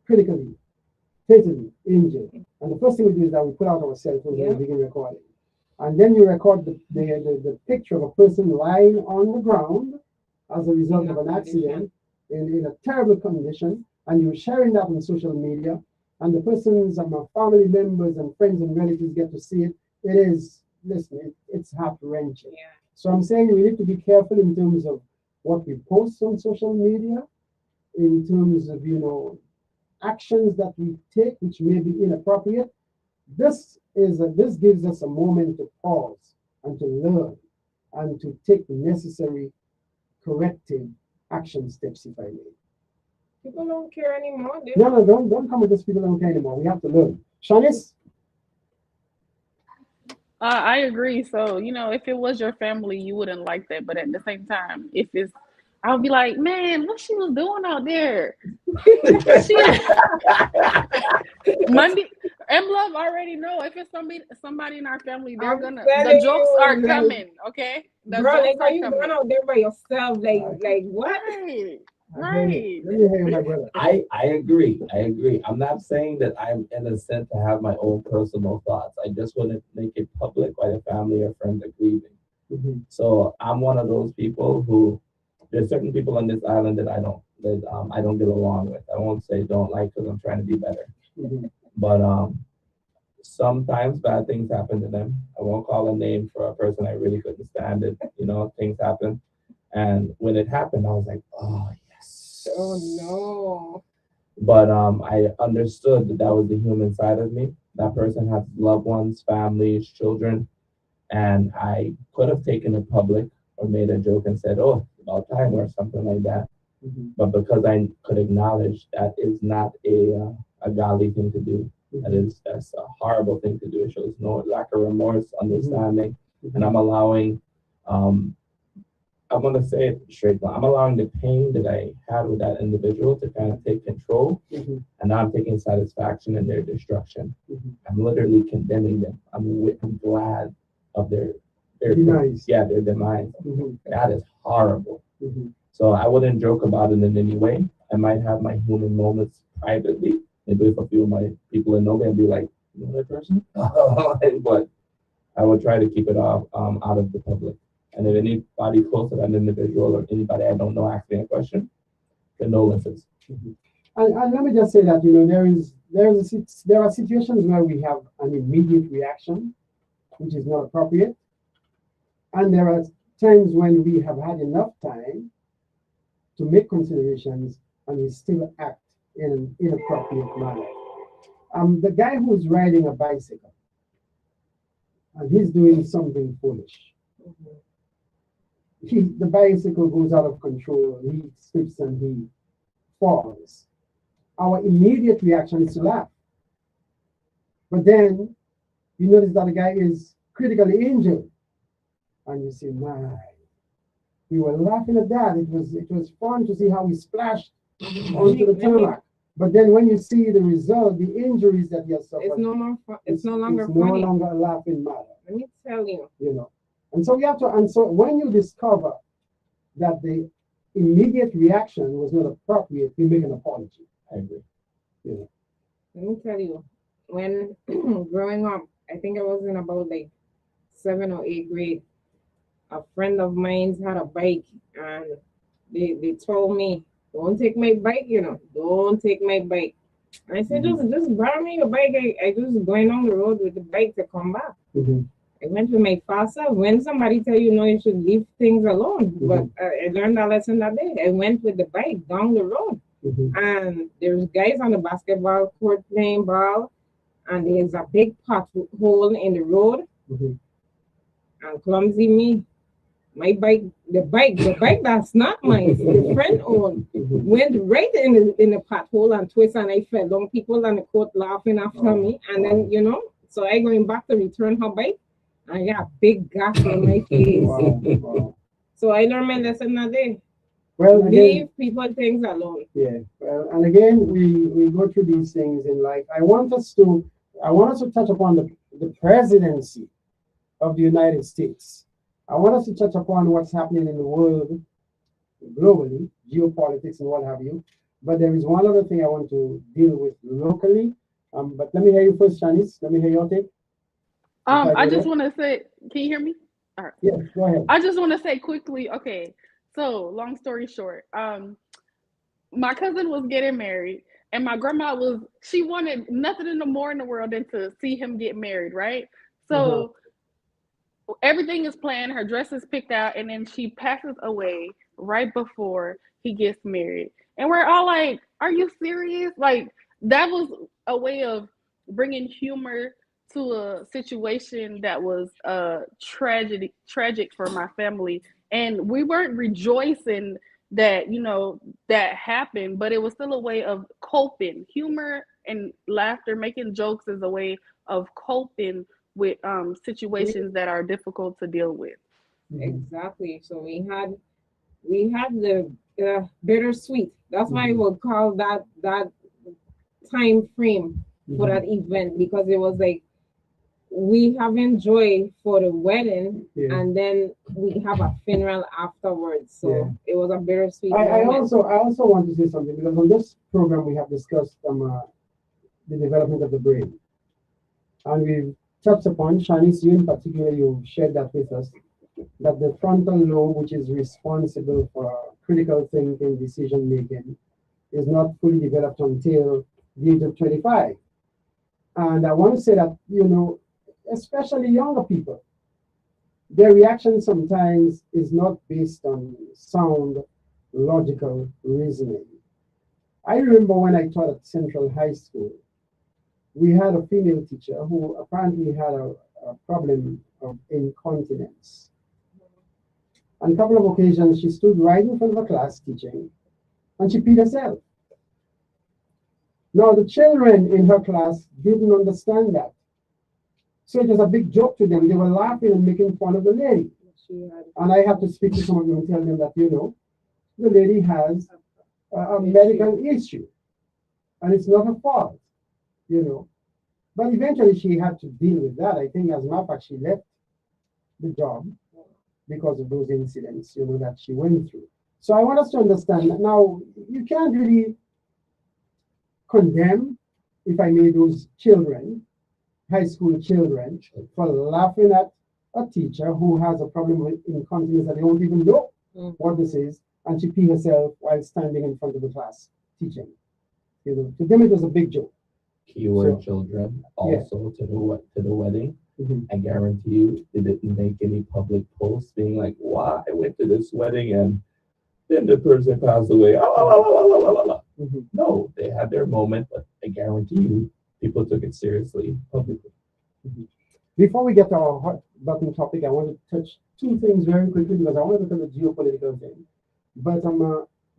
critically, fatally injured. And the first thing we do is that we put out our cell phones and we begin recording. And then you record the picture of a person lying on the ground as a result of an accident in a terrible condition, and you're sharing that on social media, and the person's family members and friends and relatives get to see it. It's heart-wrenching. Yeah. So I'm saying we need to be careful in terms of what we post on social media. in terms of, actions that we take which may be inappropriate. This gives us a moment to pause and to learn and to take necessary corrective action steps, if I may. People don't care anymore. No, don't come with this. People don't care anymore. We have to learn. Shanice? I agree. So, if it was your family, you wouldn't like that. But at the same time, if it's, I would be like, man, what she was doing out there? Monday, M Love already know if it's somebody in our family, the jokes are coming. Okay, the bro, jokes like are you coming. going out there by yourself, like what? Right. Let me hear my brother. I agree. I'm not saying that I'm innocent to have my own personal thoughts. I just want to make it public while the family or friends are grieving. Mm-hmm. So I'm one of those people who there's certain people on this island that I don't get along with. I won't say don't like because I'm trying to be better. Mm-hmm. But sometimes bad things happen to them. I won't call a name for a person I really couldn't stand it. Things happen. And when it happened, I was like, oh yes. Oh no. But I understood that was the human side of me. That person has loved ones, families, children, and I could have taken it public or made a joke and said, "Oh, it's about time" or something like that. Mm-hmm. But because I could acknowledge that is not a godly thing to do. That's a horrible thing to do. It shows no lack of remorse, understanding, Mm-hmm. and I'm allowing. I'm gonna say it straight. I'm allowing the pain that I had with that individual to kind of take control, Mm-hmm. and now I'm taking satisfaction in their destruction. Mm-hmm. I'm literally condemning them. I'm glad of their demise. Their demise. Mm-hmm. That is horrible. Mm-hmm. So I wouldn't joke about it in any way. I might have my human moments privately. Maybe if a few of my people know me, I'd be like, "You know that person?" But I would try to keep it off out of the public. And if anybody close to that individual or anybody I don't know asks me a question, condolences. Mm-hmm. And let me just say that there are situations where we have an immediate reaction, which is not appropriate, and there are times when we have had enough time to make considerations and we still act in an inappropriate manner. The guy who's riding a bicycle and he's doing something foolish. The bicycle goes out of control, he slips and he falls. Our immediate reaction is to laugh. But then you notice that the guy is critically injured. And you say, my, we were laughing at that. It was fun to see how he splashed onto the tarmac. But then when you see the result, the injuries that he has suffered, it's no longer a laughing matter. Let me tell you. And so when you discover that the immediate reaction was not appropriate, you make an apology. I agree. Let me tell you, when growing up, I think I was in about like 7th or 8th grade. A friend of mine had a bike, and they told me, "Don't take my bike, don't take my bike." And I said, just borrow me your bike. I just going on the road with the bike to come back. Mm-hmm. I went with my father. When somebody tell you, no, you should leave things alone. Mm-hmm. But I learned that lesson that day. I went with the bike down the road. Mm-hmm. And there's guys on the basketball court playing ball, and there's a big pothole in the road. Mm-hmm. And clumsy me, the bike that's not mine, the friend owned, went right in the pothole and twist, and I fell down. People on the court laughing after me, and then so I going back to return her bike, and I got a big gash on my face. Wow. So I learned my lesson that day. Well, leave people things alone. Yeah. Well, and again, we go through these things in life. I want us to touch upon the presidency of the United States. I want us to touch upon what's happening in the world globally, geopolitics and what have you. But there is one other thing I want to deal with locally. But let me hear you first, Shanice. Let me hear your take. I just want to say, can you hear me? All right. Yeah, go ahead. I just want to say quickly, okay, so long story short, my cousin was getting married, and my grandma she wanted nothing more in the world than to see him get married, right? So everything is planned, her dress is picked out, and then she passes away right before he gets married. And we're all like, are you serious? Like, that was a way of bringing humor to a situation that was tragic for my family. And we weren't rejoicing that, that happened, but it was still a way of coping. Humor and laughter, making jokes is a way of coping with situations that are difficult to deal with. Exactly. So we had the bittersweet. That's why I would call that time frame for that event, because it was like we have enjoy for the wedding, and then we have a funeral afterwards. So it was a bittersweet. I also want to say something, because on this program we have discussed the development of the brain, and we've touched upon, Shanice, you in particular, you shared that with us, that the frontal lobe, which is responsible for critical thinking, decision making, is not fully developed until the age of 25. And I want to say that, especially younger people, their reaction sometimes is not based on sound, logical reasoning. I remember when I taught at Central High School, we had a female teacher who apparently had a problem of incontinence. On a couple of occasions, she stood right in front of a class teaching, and she peed herself. Now, the children in her class didn't understand that. So it was a big joke to them. They were laughing and making fun of the lady. And I have to speak to some of them and tell them that, the lady has a medical issue. And it's not her fault, But eventually she had to deal with that. I think, as a matter of fact, she left the job because of those incidents, that she went through. So I want us to understand that now you can't really condemn, if I may, those children, high school children, for laughing at a teacher who has a problem with incontinence that they don't even know what this is, and she peed herself while standing in front of the class teaching. To them it was a big joke. Keyword children also to the wedding. I guarantee you they didn't make any public posts being like, "Wow, I went to this wedding and then the person passed away." No, they had their moment, but I guarantee you people took it seriously publicly. Before we get to our hot button topic, I want to touch two things very quickly, because I want to look at the geopolitical thing. But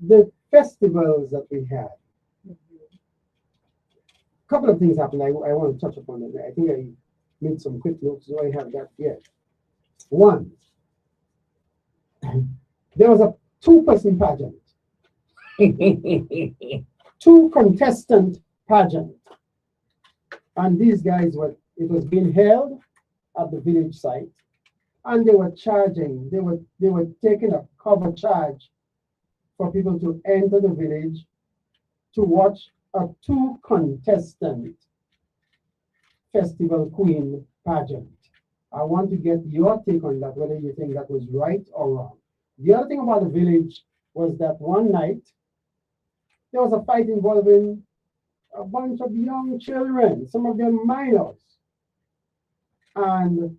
the festivals that we had, a couple of things happened. I want to touch upon them. I think I made some quick notes, so I have that here. One, there was a two-person pageant, two-contestant pageant, and these guys it was being held at the village site, and they were charging. They were taking a cover charge for people to enter the village to watch a two-contestant festival queen pageant. I want to get your take on that, whether you think that was right or wrong. The other thing about the village was that one night there was a fight involving a bunch of young children, some of them minors. And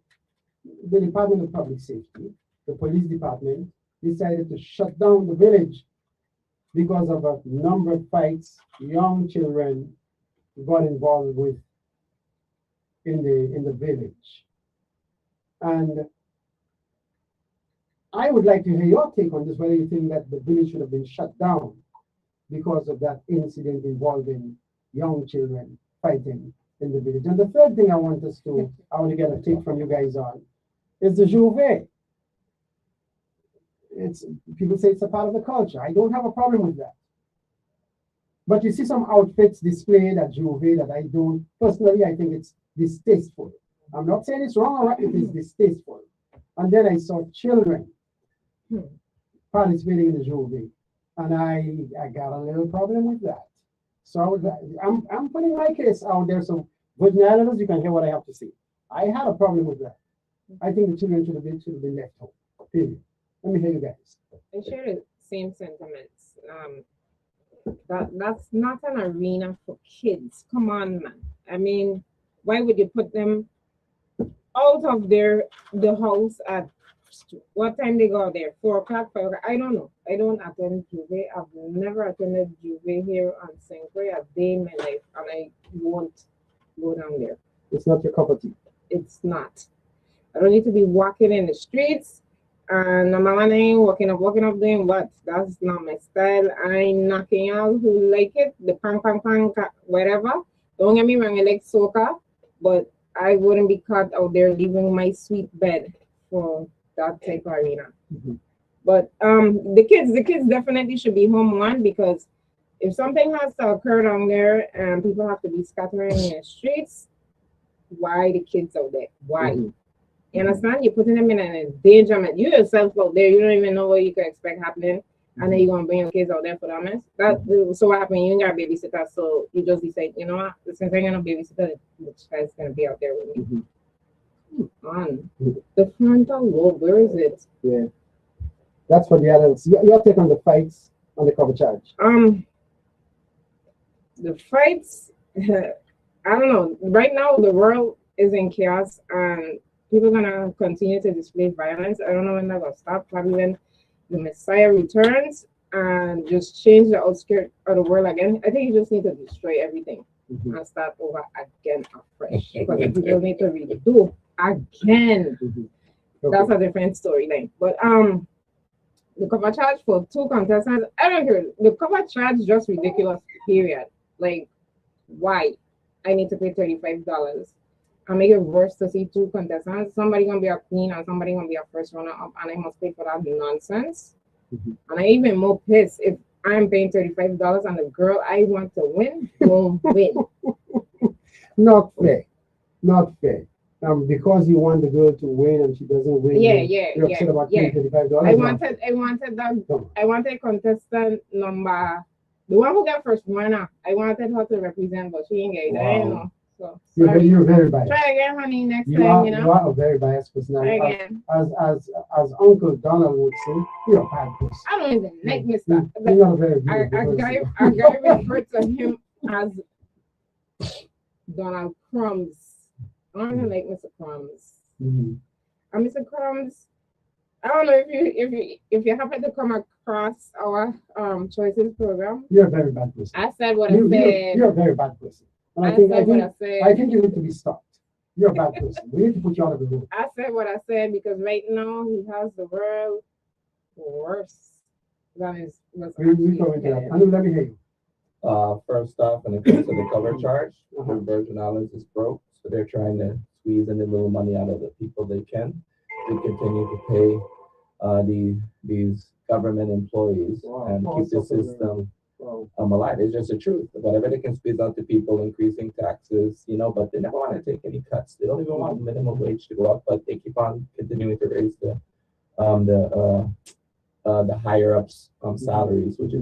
the Department of Public Safety, the police department, decided to shut down the village because of a number of fights young children got involved with in the village. And I would like to hear your take on this, whether you think that the village should have been shut down because of that incident involving young children fighting in the village. And the third thing I want to get a take from you guys on is the Jouvet. People say it's a part of the culture. I don't have a problem with that. But you see some outfits displayed at Jouvet that I don't, personally, I think it's distasteful. I'm not saying it's wrong or right, it is distasteful. And then I saw children participating in the Jouvet, and I got a little problem with that. So I'm putting my case out there, so good analysts, you can hear what I have to say. I had a problem with that. I think the children should have been left home. Period. Let me hear you guys. I share the same sentiments. That's not an arena for kids. Come on, man. I mean, why would you put them out of the house at what time they go out there? 4 o'clock, 5 o'clock? I don't know. I don't attend Juve. I've never attended Juve here on St. Croix a day in my life, and I won't go down there. It's not your cup of tea. It's not. I don't need to be walking in the streets and I'm walking up doing what? That's not my style. I ain't knocking out who like it, the pang, whatever. Don't get me wrong, I like soca, but I wouldn't be caught out there leaving my sweet bed for that type of arena. Mm-hmm. But the kids definitely should be home one, because if something has to occur down there and people have to be scattering in the streets, why the kids out there? Why? Mm-hmm. You understand? You're putting them in an endangerment. You yourself out there, you don't even know what you could expect happening. And then you're gonna bring your kids out there for that mess. So what happened? You ain't got a babysitter, so you just decide, you know what? Since I got no babysitter, the child's gonna be out there with me. Mm-hmm. On the frontal lobe, where is it? Yeah, that's for the adults. Your take on the fights on the cover charge? The fights. I don't know. Right now, the world is in chaos, and people are gonna continue to display violence. I don't know when that will stop. Probably when the Messiah returns and just change the outskirts of the world again. I think you just need to destroy everything and start over again afresh. Because people need to redo again. Okay. That's a different storyline. But the cover charge for 2 contestants, I don't care. The cover charge is just ridiculous. Period. Like, why? I need to pay $35. I make it worse to see 2 contestants. Somebody gonna be a queen and somebody gonna be a first runner up, and I must pay for that nonsense. And I even more pissed if I'm paying $35 and the girl I want to win won't win. Not fair. Not fair. Because you want the girl to win and she doesn't win. You're upset about paying $35. I wanted contestant number, the one who got first winner. I wanted her to represent, but she ain't get it. I don't know. So you're very biased. Try again, honey, next you time, are, you know. You are a very biased person. Try again. As Uncle Donald would say, you're a bad person. I don't even like Mr. You're not a very good person. Our guy referred to him as Donald Crumbs. I don't even like Mr. Crumbs. And Mr. Crumbs, I don't know if you happen to come across our choices program. You're a very bad person. I said what I said. You're a very bad person. And I think you need to be stopped. You're a bad person. We need to put you out of the room. I said what I said because right now he has the world worse than his. We go into that. Anu, let me hear you. First off, when it comes to the cover charge, the Virgin Islands is broke, so they're trying to squeeze any little money out of the people they can to continue to pay these government employees and keep the system alive. It's just the truth. Whatever they can squeeze out to people, increasing taxes, but they never want to take any cuts. They don't even want minimum wage to go up, but they keep on continuing to raise the higher ups salaries, which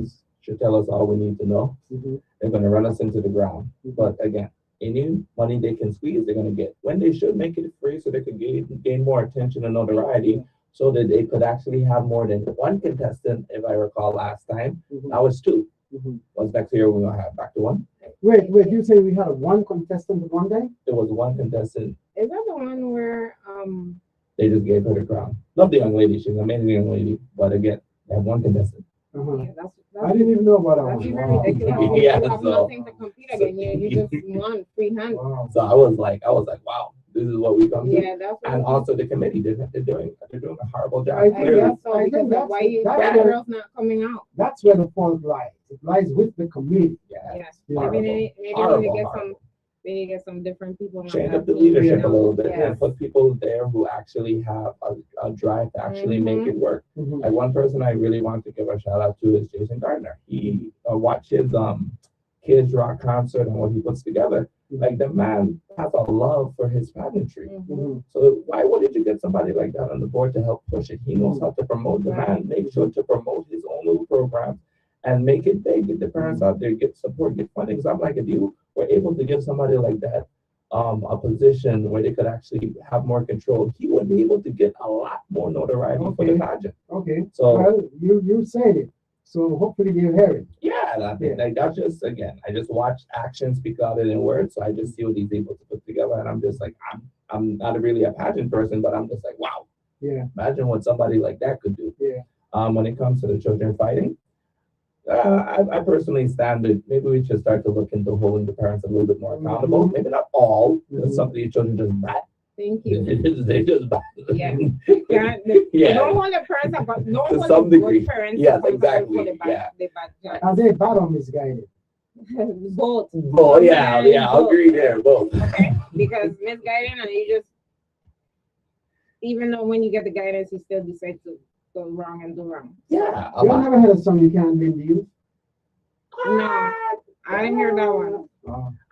should tell us all we need to know. They're going to run us into the ground. But again, any money they can squeeze, they're going to get. When they should make it free so they could gain more attention and notoriety, so that they could actually have more than 1 contestant. If I recall last time, that was 2. Once next year, we're going to have back to 1. Wait, you say we had 1 contestant one day? There was 1 contestant. Is that the one where they just gave her the crown? Love the young lady. She's an amazing young lady. But again, they have 1 contestant. I didn't even know about that one. That's even ridiculous. Yeah, you have nothing to compete against. You just won free hand. Wow. So I was like, wow, this is what we come to. Yeah, that's what. And also the committee, they're doing a horrible job. I I guess so, I because think why the girls not coming out? That's where the fault lies. It lies with the committee. Yes. Horrible. Maybe they need to get some different people. Change up the leadership a little bit and put people there who actually have a drive to actually make it work. Like one person I really want to give a shout out to is Jason Gardner. He watched his kids rock concert and what he puts together. Like the man has a love for his pageantry. So why wouldn't you get somebody like that on the board to help push it? He knows how to promote the man. Make sure to promote his own little program and make it big. Get the parents out there, get support, get funding. Because I'm like, if you were able to give somebody like that a position where they could actually have more control, he would be able to get a lot more notoriety for the pageant. Okay. So well, you said it. So hopefully they'll hear it. Yeah, I think like that's just I just watch actions speak louder than words. So I just see what he's able to put together, and I'm just like, I'm not really a pageant person, but I'm just like, wow, Yeah. Imagine what somebody like that could do. Yeah. When it comes to the children fighting, I personally stand that maybe we should start to look into holding the parents a little bit more accountable. Mhm. Maybe not all, because Mhm. some of these children just bad. Thank They you. just bad. Yeah. They Yeah. don't hold the parents about, don't To hold some the degree. good parents Yes, accountable exactly. for the bad, Yeah. the bad jobs. Are they bad or misguided? Both. Well, yeah, Sometimes I'll both. agree there, both. Okay, because misguiding and you just, even though when you get the guidance, you still decide to go wrong and do wrong. Yeah, a You lot. never had a song you can't blame the youth? No, I didn't hear that one.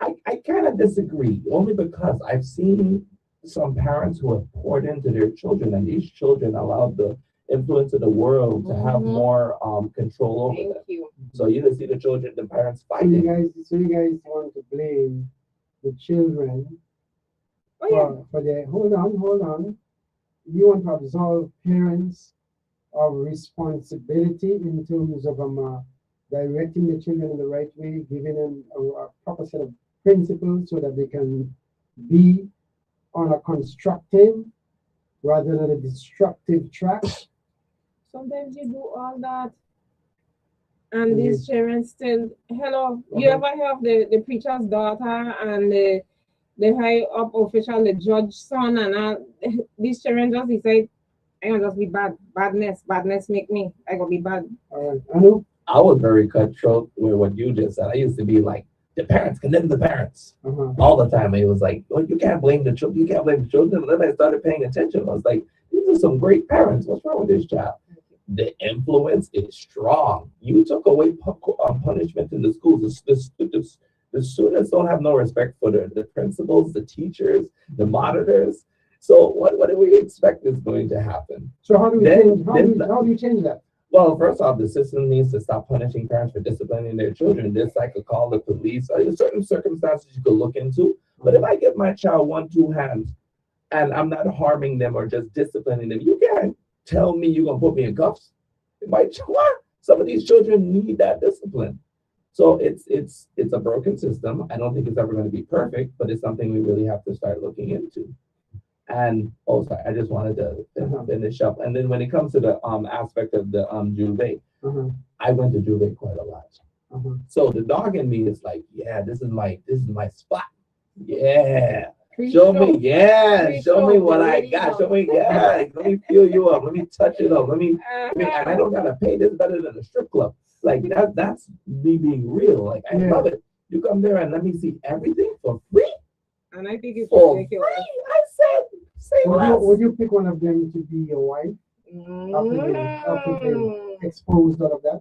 I kind of disagree, only because I've seen some parents who have poured into their children, and these children allowed the influence of the world to have Mhm. more control over Thank them. you. So you can see the children, the parents So you fighting. guys want to blame the children Oh yeah. for the hold on. You want to absolve parents of responsibility in terms of directing the children in the right way, giving them a proper set of principles so that they can be on a constructive rather than a destructive track. Sometimes you do all that, and these children still. Hello, you ever have the preacher's daughter and the high up official, the judge son, and these children just decide, I gonna just be bad. Badness make me. I gonna be bad. All right, I know. I was very cutthroat with what you just said. I used to be like, the parents, condemn the parents all the time. It was like, well, you can't blame the children. You can't blame the children. And then I started paying attention. I was like, these are some great parents. What's wrong with this child? The influence is strong. You took away punishment in the schools. The students don't have no respect for the principals, the teachers, the monitors. So what do we expect is going to happen? So how do we Then- change? How do you change that? Well, first off, the system needs to stop punishing parents for disciplining their children. This I could call the police. There's certain circumstances you could look into. But if I give my child 1-2 hands and I'm not harming them or just disciplining them, you can't tell me you're gonna put me in cuffs. What? Some of these children need that discipline. So it's a broken system. I don't think it's ever going to be perfect, but it's something we really have to start looking into. And sorry, I just wanted to finish up. And then when it comes to the aspect of the Juve, I went to Juve quite a lot. So the dog in me is like, yeah, this is my spot. Yeah. Show me what I got. Show me, yeah. Let me feel you up. Let me touch it up. And I don't gotta pay. This better than a strip club. Like that's me being real. Like I love it. You come there and let me see everything for free. And I think it's For ridiculous. free. I said, say less. Would you pick one of them to be your wife after they exposed all of that?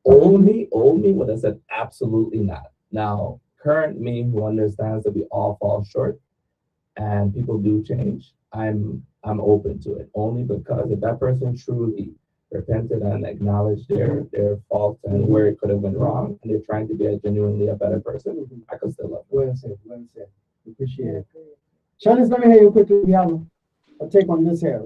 Old me would have said absolutely not. Now, current me who understands that we all fall short and people do change, I'm open to it. Only because if that person truly repented and acknowledged their faults and where it could have been wrong, and they're trying to be genuinely a better person, I could still love them. Well said. Appreciate it. Shanice, let me hear you quickly. We have a take on this here.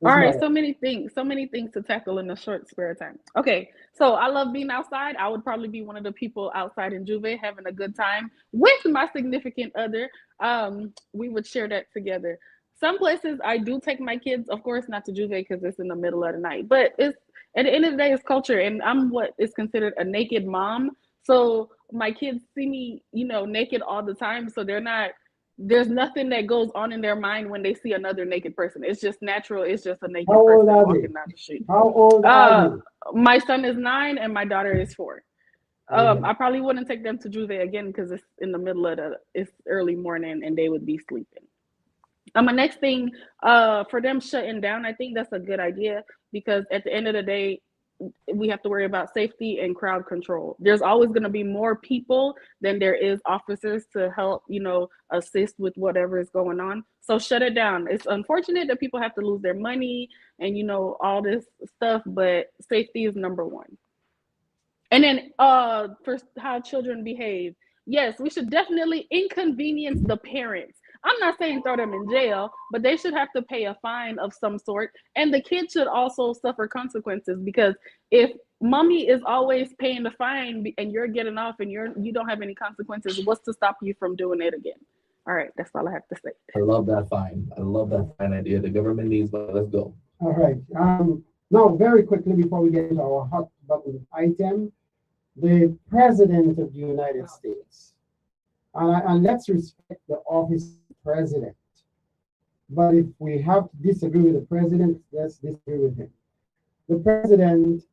All right, so many things to tackle in a short spare time. Okay, so I love being outside. I would probably be one of the people outside in Juve having a good time with my significant other. We would share that together. Some places I do take my kids, of course, not to Juve because it's in the middle of the night, but it's at the end of the day, it's culture, and I'm what is considered a naked mom. So my kids see me, naked all the time, so there's nothing that goes on in their mind when they see another naked person. It's just natural. It's just a naked person walking down the street. How old are you? My son is 9 and my daughter is 4. I probably wouldn't take them to Juve again because it's in the middle of it's early morning and they would be sleeping. My next thing, for them shutting down, I think that's a good idea because at the end of the day, we have to worry about safety and crowd control. There's always going to be more people than there is officers to help, assist with whatever is going on. So shut it down. It's unfortunate that people have to lose their money and, all this stuff, but safety is number one. And then for how children behave, yes, we should definitely inconvenience the parents. I'm not saying throw them in jail, but they should have to pay a fine of some sort. And the kids should also suffer consequences because if mommy is always paying the fine and you're getting off and you don't have any consequences, what's to stop you from doing it again? All right, that's all I have to say. I love that fine. I love that fine idea. The government needs, but let's go. All right. Now, very quickly before we get into our hot button item, the President of the United States. And let's respect the office of President. But if we have to disagree with the President, let's disagree with him. The President,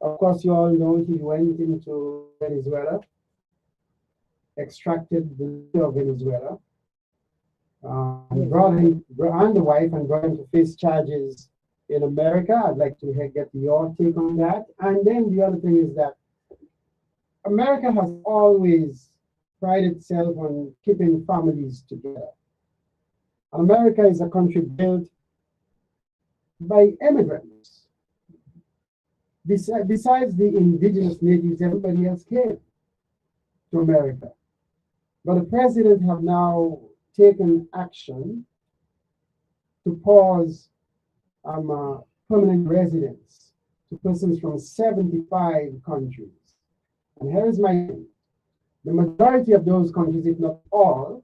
of course, you all know he went into Venezuela, extracted the leader of Venezuela, brought him and the wife and brought him to face charges in America. I'd like to get your take on that. And then the other thing is that America has always prided itself on keeping families together. America is a country built by immigrants. Besides the indigenous natives, everybody else came to America. But the president have now taken action to pause permanent residence to persons from 75 countries. And here is my thing. The majority of those countries, if not all,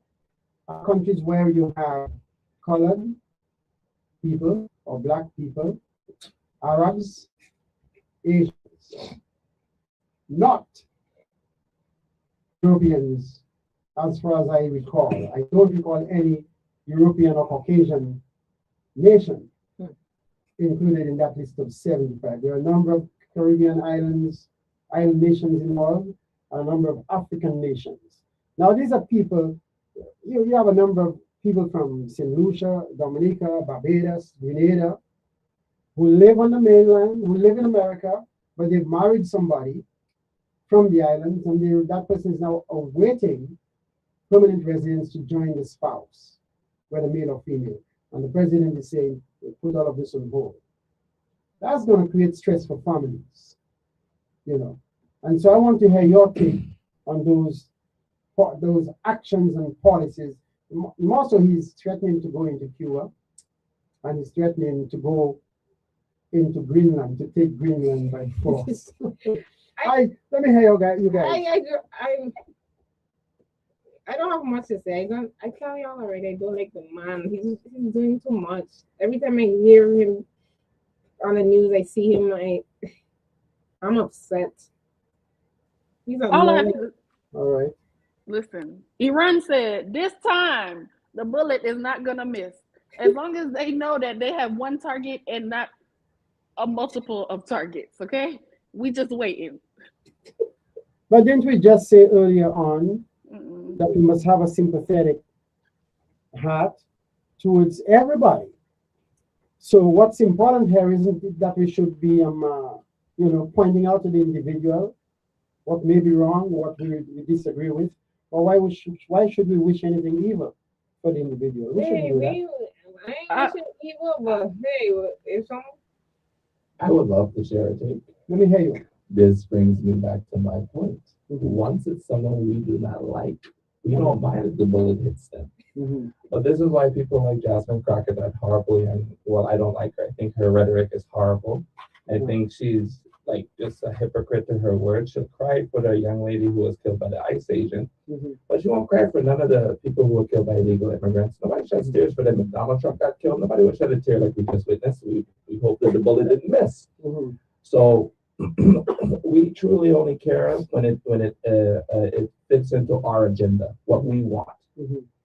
are countries where you have colored people or black people, Arabs, Asians, not Europeans, as far as I recall. I don't recall any European or Caucasian nation included in that list of 75. There are a number of Caribbean island nations involved, and a number of African nations. Now, these are people, you have a number of people from St. Lucia, Dominica, Barbados, Grenada, who live on the mainland, who live in America, but they've married somebody from the islands, and that person is now awaiting permanent residence to join the spouse, whether male or female. And the president is saying, put all of this on hold. That's going to create stress for families, you know. And so I want to hear your take on those actions and policies. More so, he's threatening to go into Cuba, and he's threatening to go into Greenland, to take Greenland by force. Let me hear you guys. I don't have much to say. I tell y'all already, I don't like the man. He's doing too much. Every time I hear him on the news, I see him, I'm upset. He's All right. Listen, Iran said this time the bullet is not gonna miss. As long as they know that they have one target and not a multiple of targets, okay? We just waiting. But didn't we just say earlier on that we must have a sympathetic heart towards everybody? So what's important here isn't it that we should be, pointing out to the individual what may be wrong, what we disagree with, or why should we wish anything evil for the individual? We shouldn't do that. I ain't wishing evil, but hey, if someone... I would love to share a take. Let me hear you. This brings me back to my point. Once it's someone we do not like, we don't mind if the bullet hits them. But this is why people like Jasmine Crockett that horribly, and I don't like her. I think her rhetoric is horrible. I think she's like just a hypocrite to her words. She'll cry for the young lady who was killed by the ICE agent, but she won't cry for none of the people who were killed by illegal immigrants. Nobody sheds tears for them. If Donald Trump got killed, nobody would shed a tear like we just witnessed. We hope that the bullet didn't miss. So we truly only care when it fits into our agenda, what we want,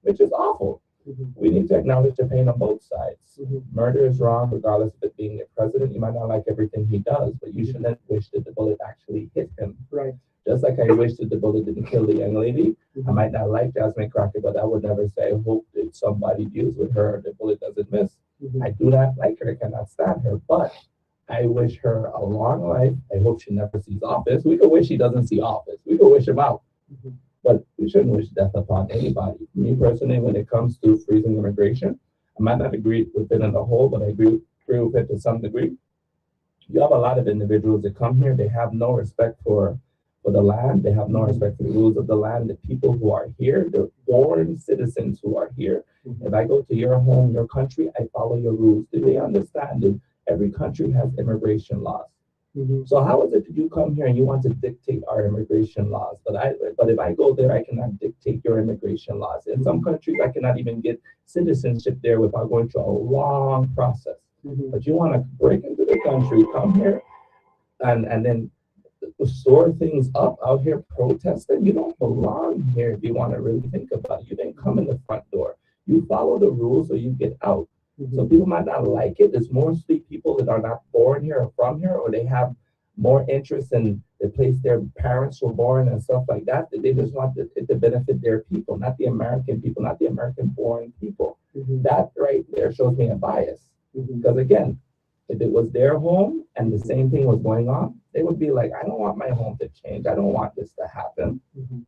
which is awful. We need to acknowledge the pain on both sides. Murder is wrong, regardless of it being the president. You might not like everything he does, but you shouldn't wish that the bullet actually hit him. Right. Just like I wish that the bullet didn't kill the young lady. I might not like Jasmine Crockett, but I would never say, I hope that somebody deals with her, the bullet doesn't miss. I do not like her, I cannot stand her, but I wish her a long life. I hope she never sees office. We could wish she doesn't see office. We could wish him out. But we shouldn't wish death upon anybody. Me personally, when it comes to freezing immigration, I might not agree with it in the whole, but I agree with it to some degree. You have a lot of individuals that come here, they have no respect for the land, they have no respect for the rules of the land, the people who are here, the born citizens who are here. If I go to your home, your country, I follow your rules. Do they understand that every country has immigration laws? So how is it that you come here and you want to dictate our immigration laws? But if I go there, I cannot dictate your immigration laws. In some countries, I cannot even get citizenship there without going through a long process. But you want to break into the country, come here, and then store things up out here protesting. You don't belong here if you want to really think about it. You didn't come in the front door. You follow the rules or you get out. So people might not like it. It's mostly people that are not born here or from here, or they have more interest in the place their parents were born and stuff like that. They just want it to benefit their people, not the American people, not the American born people. That right there shows me a bias. Because again, if it was their home and the same thing was going on, they would be like, I don't want my home to change. I don't want this to happen.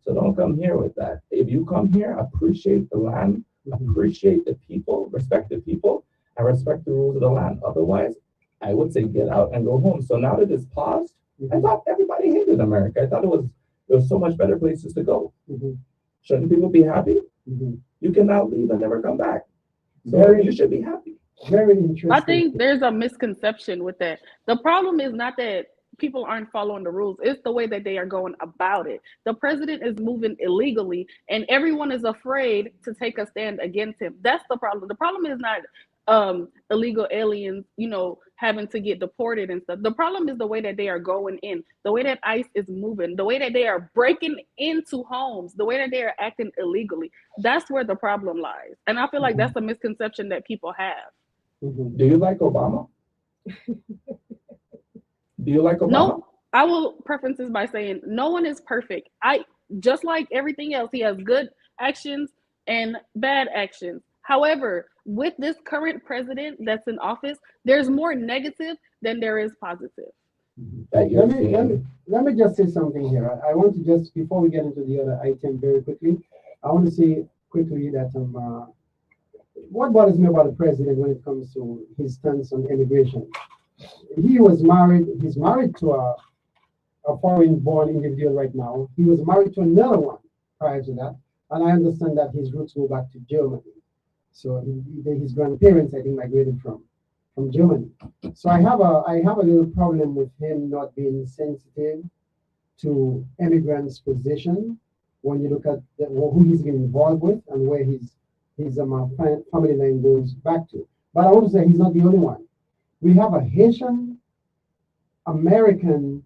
So don't come here with that. If you come here, appreciate the land, appreciate the people, respect the people, and respect the rules of the land. Otherwise, I would say get out and go home. So now that it's paused, I thought everybody hated America. I thought there was so much better places to go. Shouldn't people be happy? You can now leave and never come back. So you should be happy. Very interesting. I think there's a misconception with that. The problem is not that people aren't following the rules. It's the way that they are going about it. The president is moving illegally and everyone is afraid to take a stand against him. That's the problem. The problem is not illegal aliens, having to get deported and stuff. The problem is the way that they are going in, the way that ICE is moving, the way that they are breaking into homes, the way that they are acting illegally. That's where the problem lies. And I feel like that's a misconception that people have. Do you like Obama? Do you like Obama? No, I will preference this by saying no one is perfect. Just like everything else, he has good actions and bad actions. However, with this current president that's in office, there's more negative than there is positive. Let me just say something here. I want to just, before we get into the other item very quickly, I want to say quickly that what bothers me about the president when it comes to his stance on immigration. He's married to a foreign-born individual right now. He was married to another one prior to that, and I understand that his roots go back to Germany. So his grandparents, I think, migrated from Germany. So I have a little problem with him not being sensitive to immigrants' position when you look at who he's been involved with and where his family line goes back to. But I want to say he's not the only one. We have a Haitian American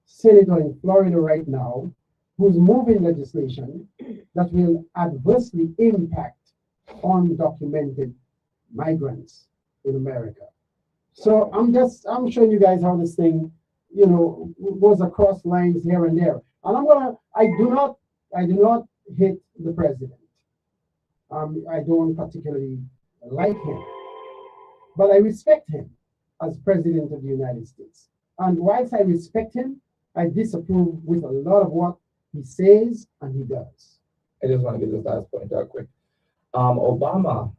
senator in Florida right now who's moving legislation that will adversely impact undocumented migrants in America. So I'm showing you guys how this thing, goes across lines here and there. And I do not hate the president. I don't particularly like him, but I respect him as president of the United States. And whilst I respect him, I disapprove with a lot of what he says and he does. I just want to get this last point out quick. Obama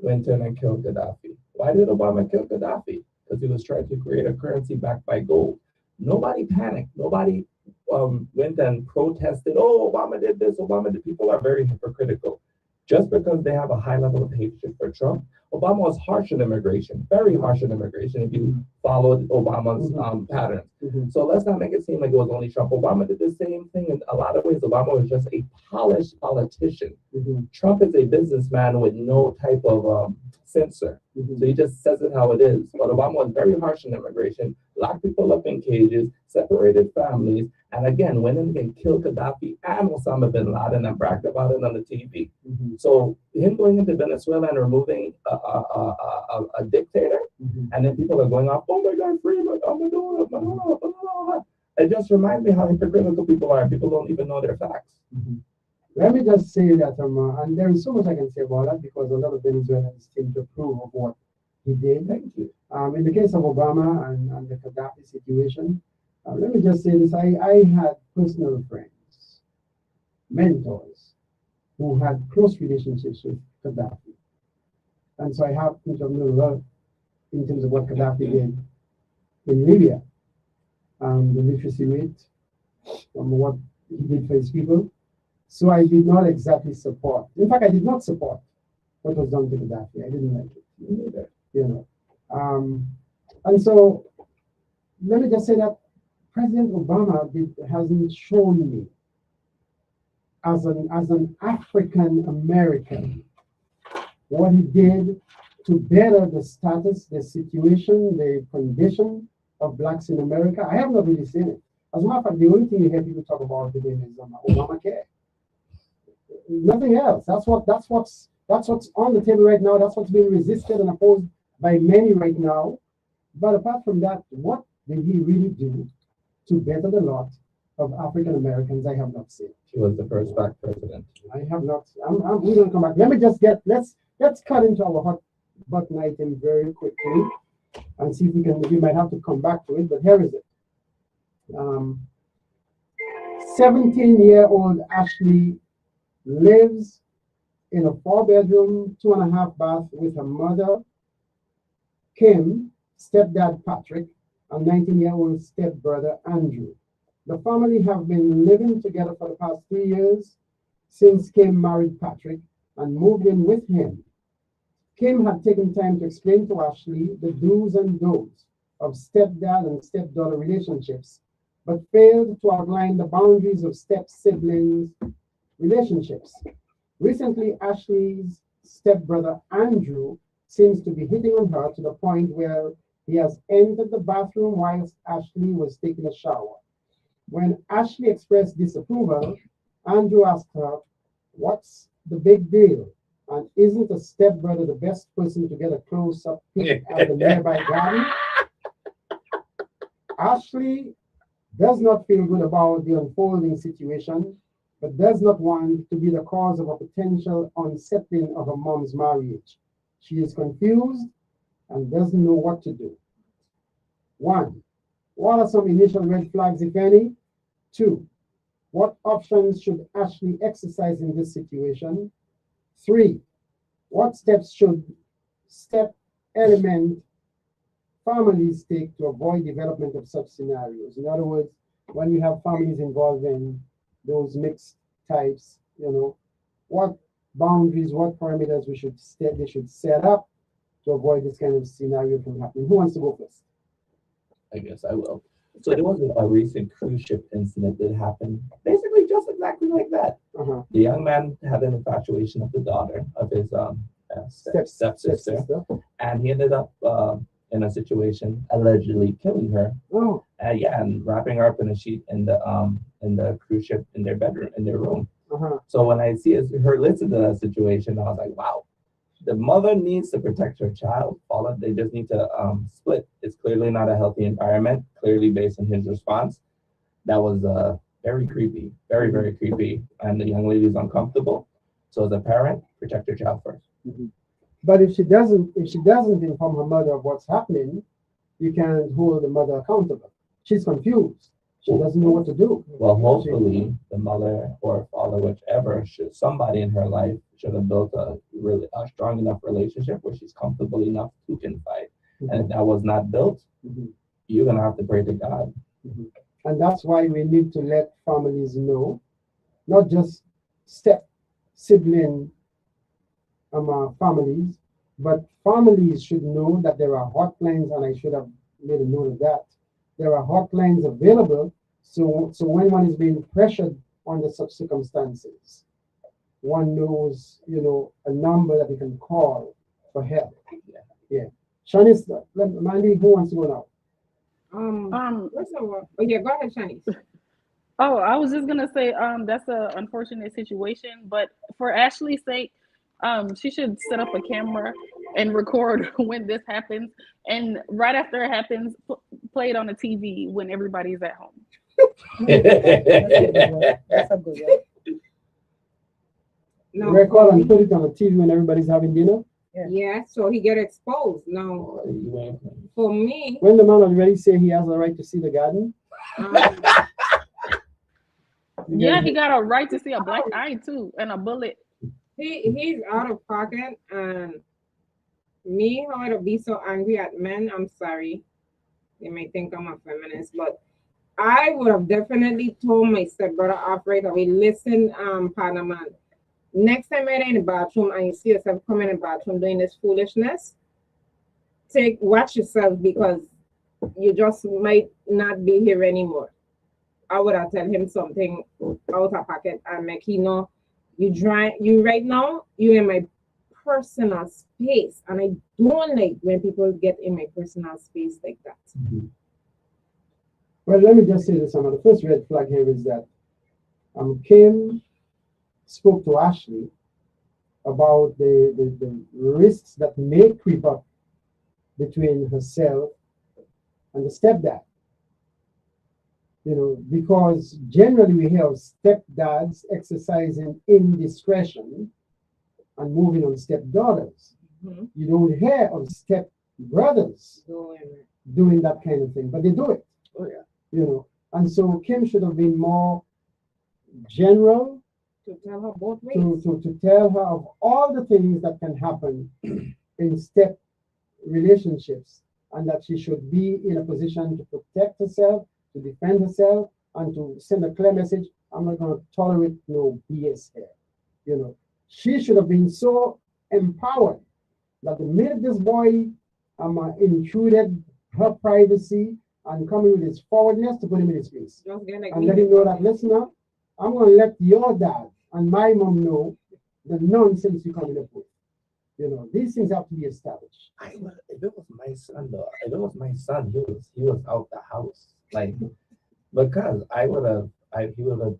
went in and killed Gaddafi. Why did Obama kill Gaddafi? Because he was trying to create a currency backed by gold. Nobody panicked. Nobody went and protested. Oh, Obama did this. Obama did. People are very hypocritical. Just because they have a high level of hatred for Trump, Obama was harsh on immigration, very harsh on immigration if you followed Obama's patterns. So let's not make it seem like it was only Trump. Obama did the same thing in a lot of ways. Obama was just a polished politician. Trump is a businessman with no type of censor. So he just says it how it is. But Obama was very harsh on immigration, locked people up in cages, separated families, and again, went in and killed Gaddafi and Osama bin Laden and bragged about it on the TV. So him going into Venezuela and removing a dictator, and then people are going off, oh my God, free Maduro. It just reminds me how hypocritical people are. People don't even know their facts. Let me just say that, and there is so much I can say about that because a lot of Venezuelans seem to approve of what he did. Thank you. In the case of Obama and the Gaddafi situation, let me just say this. I had personal friends, mentors, who had close relationships with Gaddafi. And so I happen to know a lot in terms of what Gaddafi did in Libya, the literacy rate, what he did for his people. So I did not exactly support. In fact, I did not support what was done to Gaddafi. I didn't like it either, And so let me just say that President Obama hasn't shown me as an African American what he did to better the status, the situation, the condition of blacks in America. I have not really seen it. As a matter of fact, the only thing you hear people talk about today is Obamacare. Nothing else. That's what's on the table right now. That's what's being resisted and opposed by many right now. But apart from that, what did he really do to better the lot of African Americans? I have not seen. He was the first black president. I have not. We're gonna come back. Let me just let's cut into our hot button item very quickly and see if we might have to come back to it. But here is it. 17-year-old Ashley lives in a 4-bedroom, 2.5 bath with her mother, Kim, stepdad Patrick, and 19-year-old stepbrother Andrew. The family have been living together for the past 3 years since Kim married Patrick and moved in with him. Kim had taken time to explain to Ashley the do's and don'ts of stepdad and stepdaughter relationships, but failed to outline the boundaries of step-siblings relationships. Recently, Ashley's stepbrother Andrew seems to be hitting on her to the point where he has entered the bathroom whilst Ashley was taking a shower. When Ashley expressed disapproval, Andrew asked her, "What's the big deal? And isn't a stepbrother the best person to get a close-up peek at the nearby garden?" Ashley does not feel good about the unfolding situation, but does not want to be the cause of a potential unsettling of her mom's marriage. She is confused and doesn't know what to do. 1. What are some initial red flags, if any? 2. What options should Ashley exercise in this situation? 3. What steps should step-element families take to avoid development of such scenarios? In other words, when you have families involved in those mixed types, what boundaries, what parameters they should set up to avoid this kind of scenario from happening. Who wants to go first? I guess I will. So there was a recent cruise ship incident that happened basically just exactly like that. The young man had an infatuation of the daughter of his stepsister, and he ended up in a situation allegedly killing her. And wrapping her up in a sheet in the cruise ship in their bedroom, in their room. So when I see her listed in that situation, I was like, wow. The mother needs to protect her child. They just need to split. It's clearly not a healthy environment, clearly based on his response. That was very creepy, very, very creepy. And the young lady is uncomfortable. So as a parent, protect your child first. But if she doesn't inform her mother of what's happening, you can't hold the mother accountable. She's confused. She doesn't know what to do. Well, hopefully the mother or father, whichever, somebody in her life should have built a strong enough relationship where she's comfortable enough to confide. And if that was not built, you're gonna have to pray to God. And that's why we need to let families know, not just step-sibling families, but families should know that there are hotlines, and I should have made a note of that. There are hotlines available, so when one is being pressured under such circumstances, one knows, a number that they can call for help. Yeah. Shanice, Mandy, who wants to go now? Oh yeah, go ahead, Shanice. Oh, I was just gonna say, that's an unfortunate situation, but for Ashley's sake, she should set up a camera and record when this happens, and right after it happens, play it on the TV when everybody's at home. That's a good one. No, Record and put it on the TV when everybody's having dinner. Yeah, so he get exposed. No, for me, When the man already say he has a right to see the garden. Yeah, he got a right to see a black eye too, and a bullet. he's out of pocket, and me, how to be so angry at men. I'm sorry, they may think I'm a feminist, but I would have definitely told my stepbrother off right away. Listen, partner man, next time you're in the bathroom and you see yourself coming in the bathroom doing this foolishness, watch yourself, because you just might not be here anymore. I would have tell him something out of pocket and make he know you right now, you in my personal space. And I don't like when people get in my personal space like that. Mhm. Well, let me just say this. The first red flag here is that Kim spoke to Ashley about the risks that may creep up between herself and the stepdad. Because generally we have stepdads exercising indiscretion and moving on stepdaughters. Mhm. You don't hear of stepbrothers doing that kind of thing, but they do it. Oh yeah. And so Kim should have been more general To tell her both ways. to tell her of all the things that can happen in step relationships, and that she should be in a position to protect herself, to defend herself, and to send a clear message. I'm not going to tolerate no BS here. She should have been so empowered that the minute this boy intruded her privacy and coming with his forwardness, to put him in his place Just get and let him know that, listen up, I'm going to let your dad and my mom know the nonsense you're coming up with. These things have to be established. If it was my son, though, if it was my son, he was out the house, like, because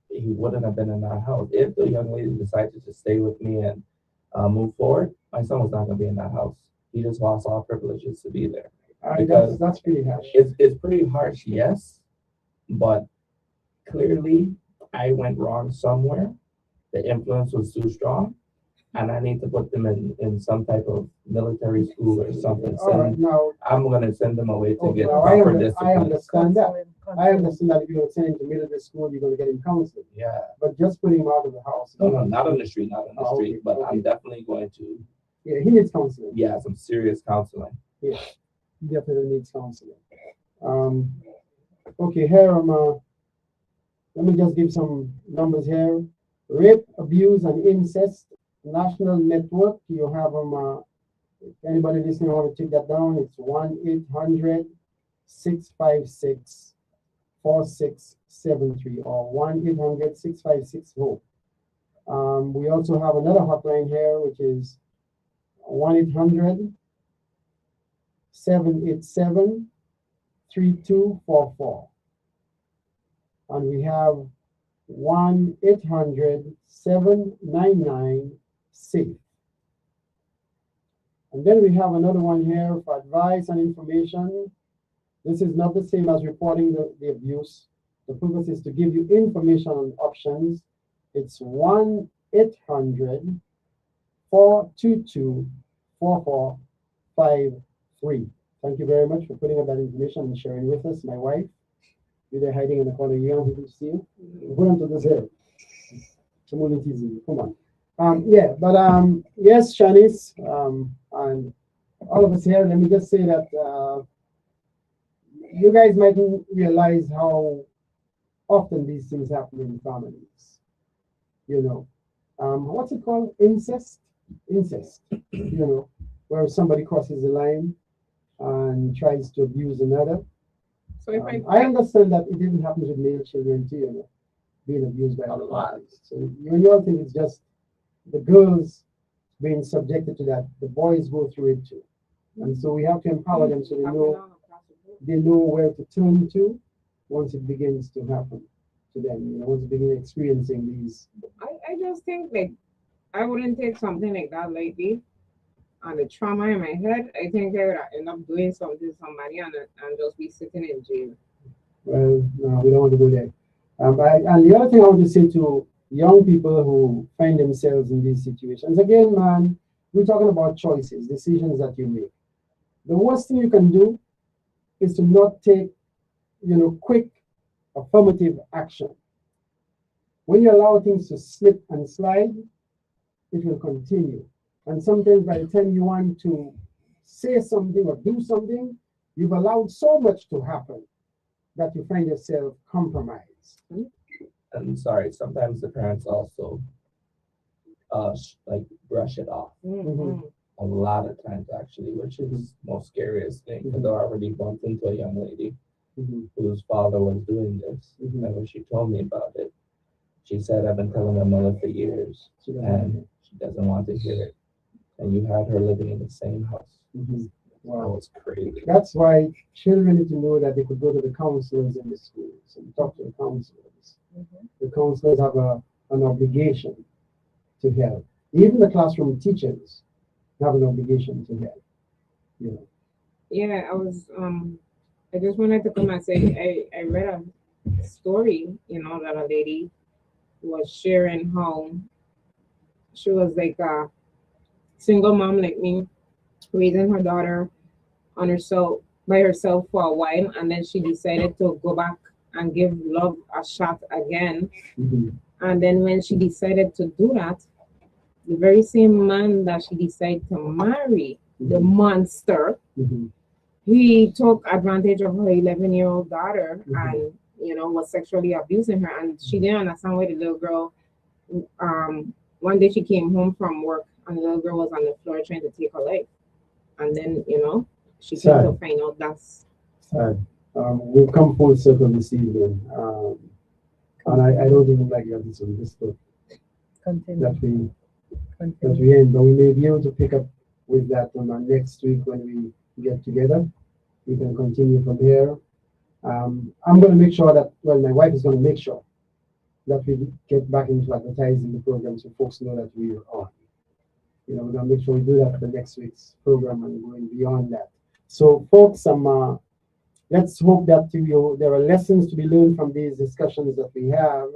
he wouldn't have been in that house if the young lady decided to stay with me and move forward. My son was not gonna be in that house. He just lost all privileges to be there. Because That's pretty harsh. It's pretty harsh, yes, but clearly I went wrong somewhere. The influence was too strong, and I need to put them in some type of military school or something. All right, now, I'm gonna send them away to get now proper I discipline. understand that. I understand that if you're going to send him to military school, you're going to get him counseling. Yeah. But just putting him out of the house. No, not on the street, not on the Oh, street. okay, But okay. I'm definitely going to, Yeah, he needs counseling. yeah, some serious counseling. Yeah, he definitely needs counseling. Okay, here let me just give some numbers here. Rape, abuse, and incest national network. You have anybody listening want to take that down? It's 1-800-656-4673 or 1-800-656-HOPE. We also have another hotline here, which is 1-800-787-3244. And we have 1-800-799-SAFE. And then we have another one here for advice and information. This is not the same as reporting the abuse. The purpose is to give you information on options. It's 1-800-422-4453. Thank you very much for putting up that information and sharing with us. My wife, you're there hiding in the corner. You don't people see you. Go into this here. Come on. Yes, Shanice, and all of us here, let me just say that you guys mightn't realize how often these things happen in families. What's it called? Incest, where somebody crosses the line and tries to abuse another. So if I understand that it didn't happen with male children too, being abused by other fathers. So you all think it's just the girls being subjected to that. The boys go through it too. And so we have to empower them so they know where to turn to once it begins to happen to them, once they begin experiencing these. I just think like I wouldn't take something like that lightly. And the trauma in my head, I think I would end up doing something to somebody and just be sitting in jail. Well, no, we don't want to go there. And the other thing I want to say to young people who find themselves in these situations, again, man, we're talking about choices, decisions that you make. The worst thing you can do is to not take, quick affirmative action. When you allow things to slip and slide, it will continue. And sometimes by the time you want to say something or do something, you've allowed so much to happen that you find yourself compromised. And sorry, sometimes the parents also like brush it off. Mm-hmm. a lot of times actually, which is the most scariest thing because I already bumped into a young lady whose father was doing this. And when she told me about it, she said, I've been telling my mother for years and she doesn't want to hear it. And you had her living in the same house. Wow. That was crazy. That's why children need to know that they could go to the counselors in the schools and talk to the counselors. The counselors have an obligation to help. Even the classroom teachers have an obligation to help. You know. Yeah, I just wanted to come and say I read a story, that a lady was sharing how she was like a single mom like me, raising her daughter on herself by herself for a while, and then she decided to go back and give love a shot again. And then when she decided to do that, the very same man that she decided to marry, the monster, he took advantage of her 11-year-old daughter and was sexually abusing her, and she didn't understand why the little girl. One day she came home from work and the little girl was on the floor trying to take her life, and then she came to find out that's sad. We've come full circle this evening, and I don't even like that this one. This book that we end, but we may be able to pick up with that on our next week when we get together. We can continue from here. I'm going to make sure that, well, my wife is going to make sure that we get back into advertising the program so folks know that we are on. We're going to make sure we do that for next week's program and going beyond that. So, folks, let's hope that there are lessons to be learned from these discussions that we have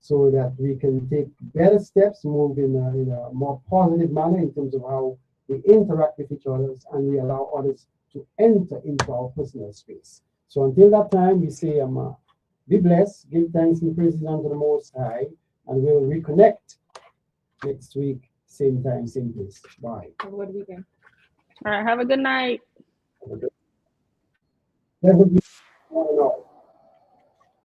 so that we can take better steps, move in a more positive manner in terms of how we interact with each other and we allow others to enter into our personal space. So until that time, we say, be blessed, give thanks and praises unto the Most High, and we'll reconnect next week, same time, same place. Bye. have a good weekend. All right, have a good night. Have a good night.